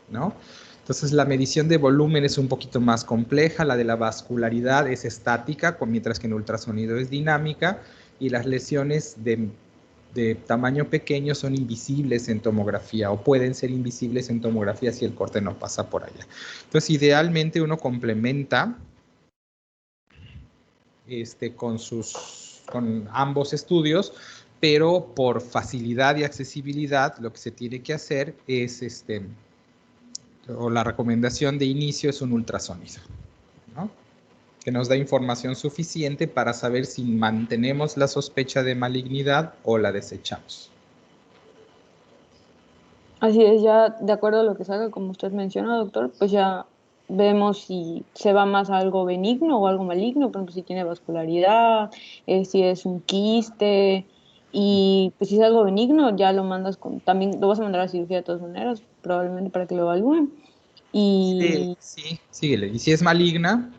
¿no? Entonces la medición de volumen es un poquito más compleja, la de la vascularidad es estática, mientras que en ultrasonido es dinámica, y las lesiones de tamaño pequeño son invisibles en tomografía o pueden ser invisibles en tomografía si el corte no pasa por allá. Entonces idealmente uno complementa con ambos estudios, pero por facilidad y accesibilidad lo que se tiene que hacer es, o la recomendación de inicio es un ultrasonido, ¿no? Que nos da información suficiente para saber si mantenemos la sospecha de malignidad o la desechamos. Así es, ya de acuerdo a lo que salga, como usted menciona, doctor, pues ya vemos si se va más a algo benigno o algo maligno, por ejemplo, si tiene vascularidad, si es un quiste, y pues si es algo benigno, ya lo mandas también lo vas a mandar a cirugía de todas maneras, probablemente para que lo evalúen. Y Sí, síguele. ¿Y si es maligna?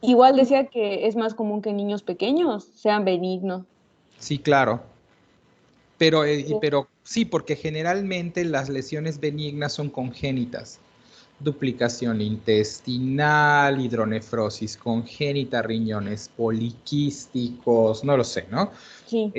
igual decía que es más común que en niños pequeños sean benignos. Sí, claro. Pero sí, porque generalmente las lesiones benignas son congénitas. Duplicación intestinal, hidronefrosis congénita, riñones poliquísticos, no lo sé, ¿no? Sí.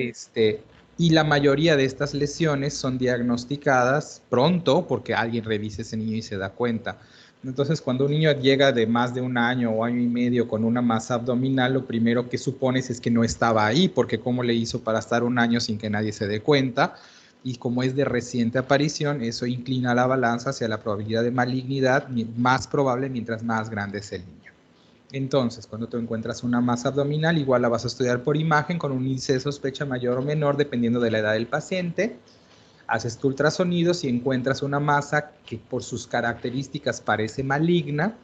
Y la mayoría de estas lesiones son diagnosticadas pronto porque alguien revisa ese niño y se da cuenta. Entonces, cuando un niño llega de más de un año o año y medio con una masa abdominal, lo primero que supones es que no estaba ahí, porque cómo le hizo para estar un año sin que nadie se dé cuenta. Y como es de reciente aparición, eso inclina la balanza hacia la probabilidad de malignidad más probable mientras más grande es el niño. Entonces, cuando tú encuentras una masa abdominal, igual la vas a estudiar por imagen con un índice de sospecha mayor o menor dependiendo de la edad del paciente. Haces tu ultrasonido, si encuentras una masa que por sus características parece maligna,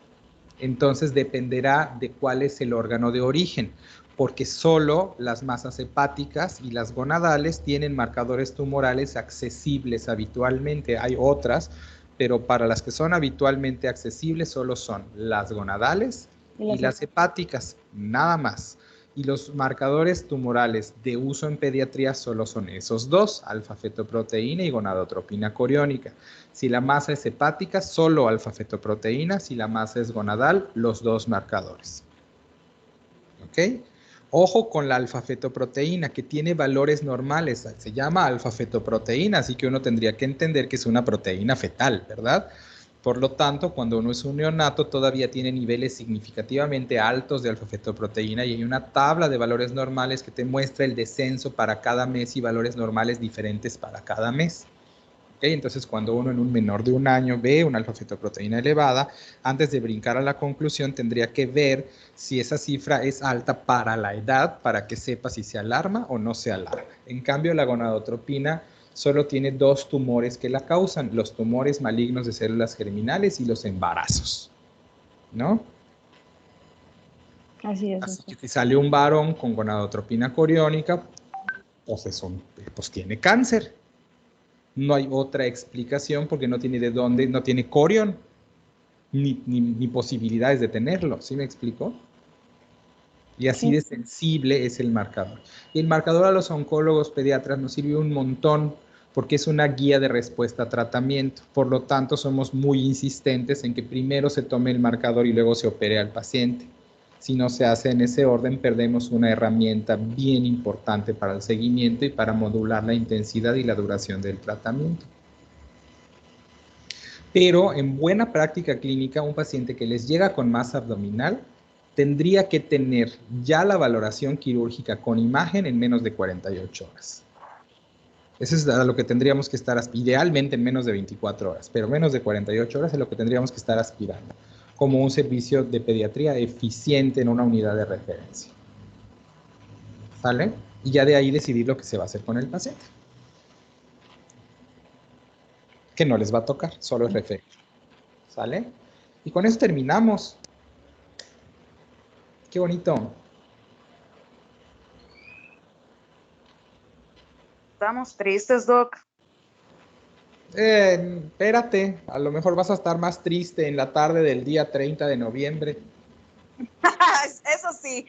entonces dependerá de cuál es el órgano de origen, porque solo las masas hepáticas y las gonadales tienen marcadores tumorales accesibles habitualmente. Hay otras, pero para las que son habitualmente accesibles solo son las gonadales y las hepáticas, nada más. Y los marcadores tumorales de uso en pediatría solo son esos dos, alfa-fetoproteína y gonadotropina coriónica. Si la masa es hepática, solo alfa-fetoproteína. Si la masa es gonadal, los dos marcadores. ¿Ok? Ojo con la alfa-fetoproteína, que tiene valores normales. Se llama alfa-fetoproteína, así que uno tendría que entender que es una proteína fetal, ¿verdad? Por lo tanto, cuando uno es un neonato, todavía tiene niveles significativamente altos de alfa-fetoproteína y hay una tabla de valores normales que te muestra el descenso para cada mes y valores normales diferentes para cada mes. ¿Okay? Entonces, cuando uno en un menor de un año ve una alfa-fetoproteína elevada, antes de brincar a la conclusión, tendría que ver si esa cifra es alta para la edad, para que sepa si se alarma o no se alarma. En cambio, la gonadotropina solo tiene dos tumores que la causan, los tumores malignos de células germinales y los embarazos, ¿no? Así es. Así que si sale un varón con gonadotropina coriónica, pues tiene cáncer. No hay otra explicación porque no tiene de dónde, no tiene corión, ni posibilidades de tenerlo, ¿sí me explico? Y así de sensible es el marcador. Y el marcador a los oncólogos pediatras nos sirve un montón porque es una guía de respuesta a tratamiento. Por lo tanto, somos muy insistentes en que primero se tome el marcador y luego se opere al paciente. Si no se hace en ese orden, perdemos una herramienta bien importante para el seguimiento y para modular la intensidad y la duración del tratamiento. Pero en buena práctica clínica, un paciente que les llega con masa abdominal tendría que tener ya la valoración quirúrgica con imagen en menos de 48 horas. Eso es a lo que tendríamos que estar, idealmente en menos de 24 horas, pero menos de 48 horas es lo que tendríamos que estar aspirando, como un servicio de pediatría eficiente en una unidad de referencia. ¿Sale? Y ya de ahí decidir lo que se va a hacer con el paciente. Que no les va a tocar, solo es referir. ¿Sale? Y con eso terminamos. Qué bonito. Estamos tristes, Doc. Espérate, a lo mejor vas a estar más triste en la tarde del día 30 de noviembre. Eso sí.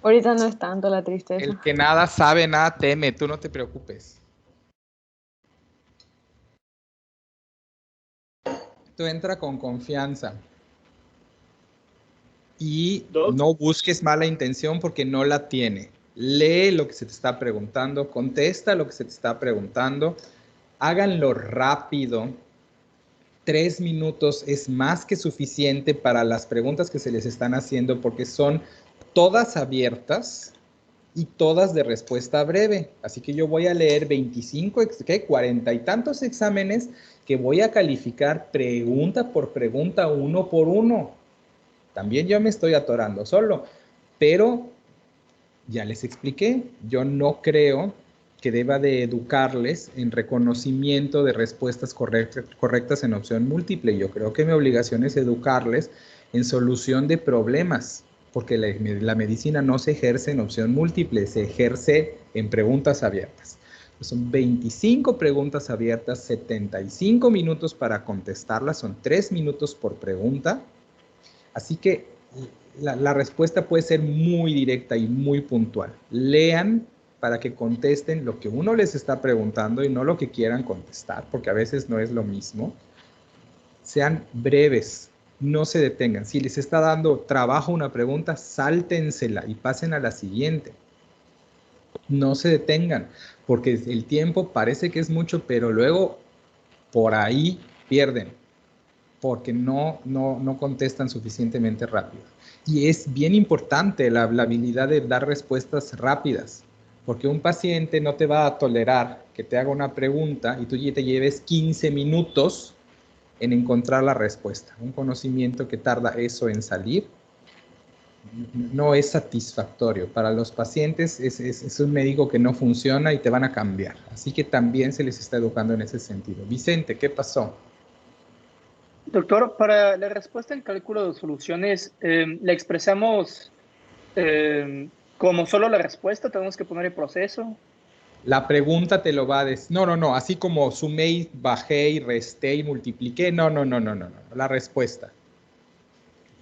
Ahorita no es tanto la tristeza. El que nada sabe, nada teme, tú no te preocupes. Tú entra con confianza. Y no busques mala intención porque no la tiene. Lee lo que se te está preguntando, contesta lo que se te está preguntando. Háganlo rápido. 3 minutos es más que suficiente para las preguntas que se les están haciendo porque son todas abiertas y todas de respuesta breve. Así que yo voy a leer 40 y tantos exámenes que voy a calificar pregunta por pregunta, uno por uno. También yo me estoy atorando solo, pero ya les expliqué, yo no creo que deba de educarles en reconocimiento de respuestas correctas en opción múltiple. Yo creo que mi obligación es educarles en solución de problemas, porque la medicina no se ejerce en opción múltiple, se ejerce en preguntas abiertas. Son 25 preguntas abiertas, 75 minutos para contestarlas, son 3 minutos por pregunta. Así que la respuesta puede ser muy directa y muy puntual. Lean para que contesten lo que uno les está preguntando y no lo que quieran contestar, porque a veces no es lo mismo. Sean breves, no se detengan. Si les está dando trabajo una pregunta, sáltensela y pasen a la siguiente. No se detengan, porque el tiempo parece que es mucho, pero luego por ahí pierden, porque no contestan suficientemente rápido. Y es bien importante la habilidad de dar respuestas rápidas, porque un paciente no te va a tolerar que te haga una pregunta y tú ya te lleves 15 minutos en encontrar la respuesta. Un conocimiento que tarda eso en salir no es satisfactorio. Para los pacientes es un médico que no funciona y te van a cambiar. Así que también se les está educando en ese sentido. Vicente, ¿qué pasó? Doctor, para la respuesta en cálculo de soluciones, ¿la expresamos como solo la respuesta? ¿Tenemos que poner el proceso? La pregunta te lo va a decir. No. Así como sumé y bajé y resté y multipliqué. No. La respuesta.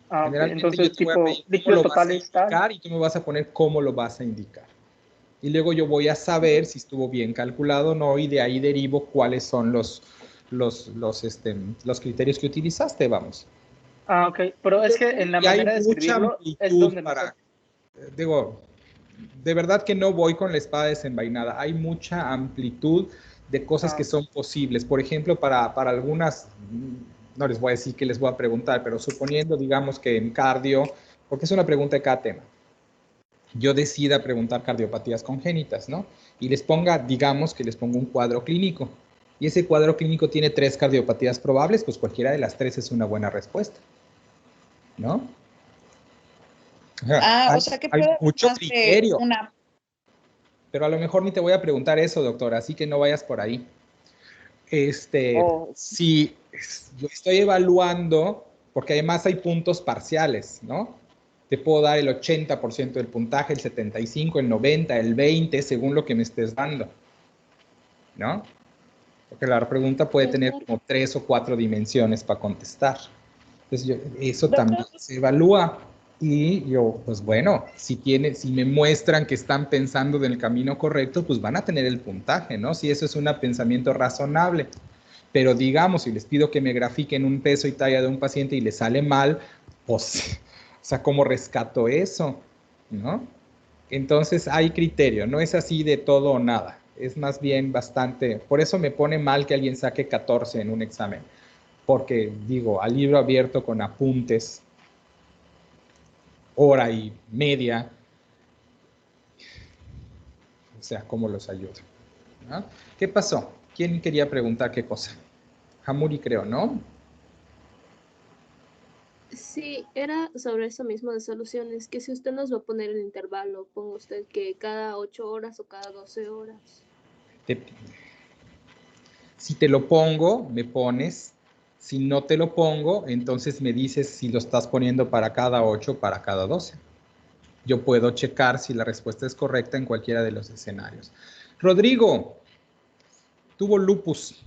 Generalmente entonces, yo te voy a pedir líquido cómo lo total vas a indicar y tú me vas a poner cómo lo vas a indicar. Y luego yo voy a saber si estuvo bien calculado o no, y de ahí derivo cuáles son los criterios que utilizaste, vamos. Ok, pero es que en la manera de escribirlo es donde digo, de verdad que no voy con la espada desenvainada. Hay mucha amplitud de cosas que son posibles. Por ejemplo, para algunas, no les voy a decir que les voy a preguntar, pero suponiendo, digamos, que en cardio, porque es una pregunta de cada tema, yo decida preguntar cardiopatías congénitas, ¿no? Y les ponga, digamos que les pongo un cuadro clínico. Y ese cuadro clínico tiene 3 cardiopatías probables, pues cualquiera de las 3 es una buena respuesta, ¿no? O sea que hay mucho criterio. Una... Pero a lo mejor ni te voy a preguntar eso, doctora, así que no vayas por ahí. Si yo estoy evaluando, porque además hay puntos parciales, ¿no? Te puedo dar el 80% del puntaje, el 75%, el 90%, el 20%, según lo que me estés dando, ¿no? Porque la pregunta puede tener como 3 o 4 dimensiones para contestar. Entonces, eso también se evalúa. Y yo, pues bueno, si me muestran que están pensando en el camino correcto, pues van a tener el puntaje, ¿no? Si eso es un pensamiento razonable. Pero digamos, si les pido que me grafiquen un peso y talla de un paciente y le sale mal, pues, o sea, ¿cómo rescato eso? ¿No? Entonces hay criterio, no es así de todo o nada. Es más bien bastante, por eso me pone mal que alguien saque 14 en un examen. Porque, digo, al libro abierto con apuntes, hora y media, o sea, ¿cómo los ayudo? ¿No? ¿Qué pasó? ¿Quién quería preguntar qué cosa? Hamuri, creo, ¿no? Sí, era sobre eso mismo de soluciones, que si usted nos va a poner el intervalo, ponga usted que cada 8 horas o cada 12 horas. Si te lo pongo, me pones. Si no te lo pongo, entonces me dices si lo estás poniendo para cada 8 o para cada 12. Yo puedo checar si la respuesta es correcta en cualquiera de los escenarios. Rodrigo, tuvo lupus.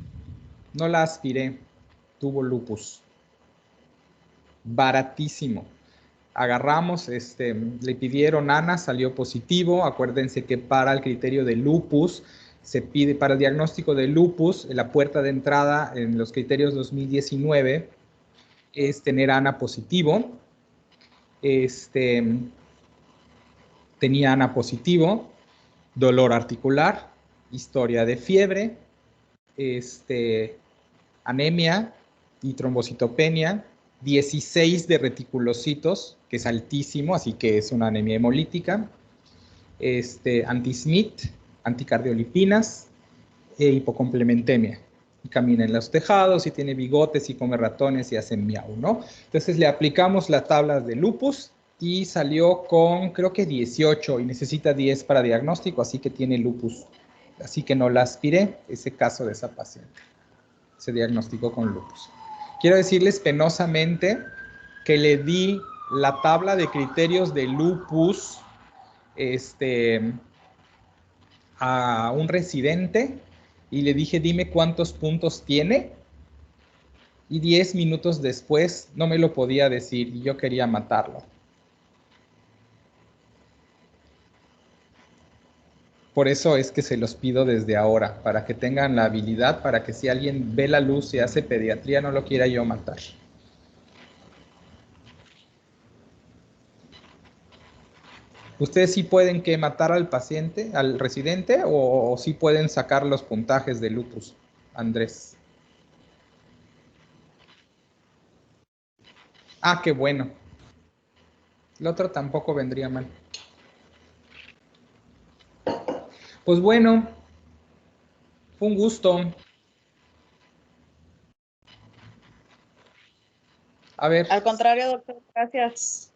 No la aspiré. Tuvo lupus. Baratísimo. Agarramos, le pidieron ANA, salió positivo. Acuérdense que para el criterio de lupus, se pide para el diagnóstico de lupus, la puerta de entrada en los criterios 2019 es tener ANA positivo. Tenía ANA positivo, dolor articular, historia de fiebre, anemia y trombocitopenia, 16 de reticulocitos, que es altísimo, así que es una anemia hemolítica. anti-SMIT, anticardiolipinas e hipocomplementemia. Y camina en los tejados y tiene bigotes y come ratones y hace miau, ¿no? Entonces le aplicamos la tabla de lupus y salió con creo que 18 y necesita 10 para diagnóstico, así que tiene lupus. Así que no la aspiré, ese caso de esa paciente. Se diagnosticó con lupus. Quiero decirles penosamente que le di la tabla de criterios de lupus a un residente y le dije, dime cuántos puntos tiene, y 10 minutos después no me lo podía decir y yo quería matarlo. Por eso es que se los pido desde ahora, para que tengan la habilidad, para que si alguien ve la luz y hace pediatría, no lo quiera yo matar. ¿Ustedes sí pueden matar al paciente, al residente, o sí pueden sacar los puntajes de lupus, Andrés? Ah, qué bueno. El otro tampoco vendría mal. Pues bueno, fue un gusto. A ver. Al contrario, doctor, gracias.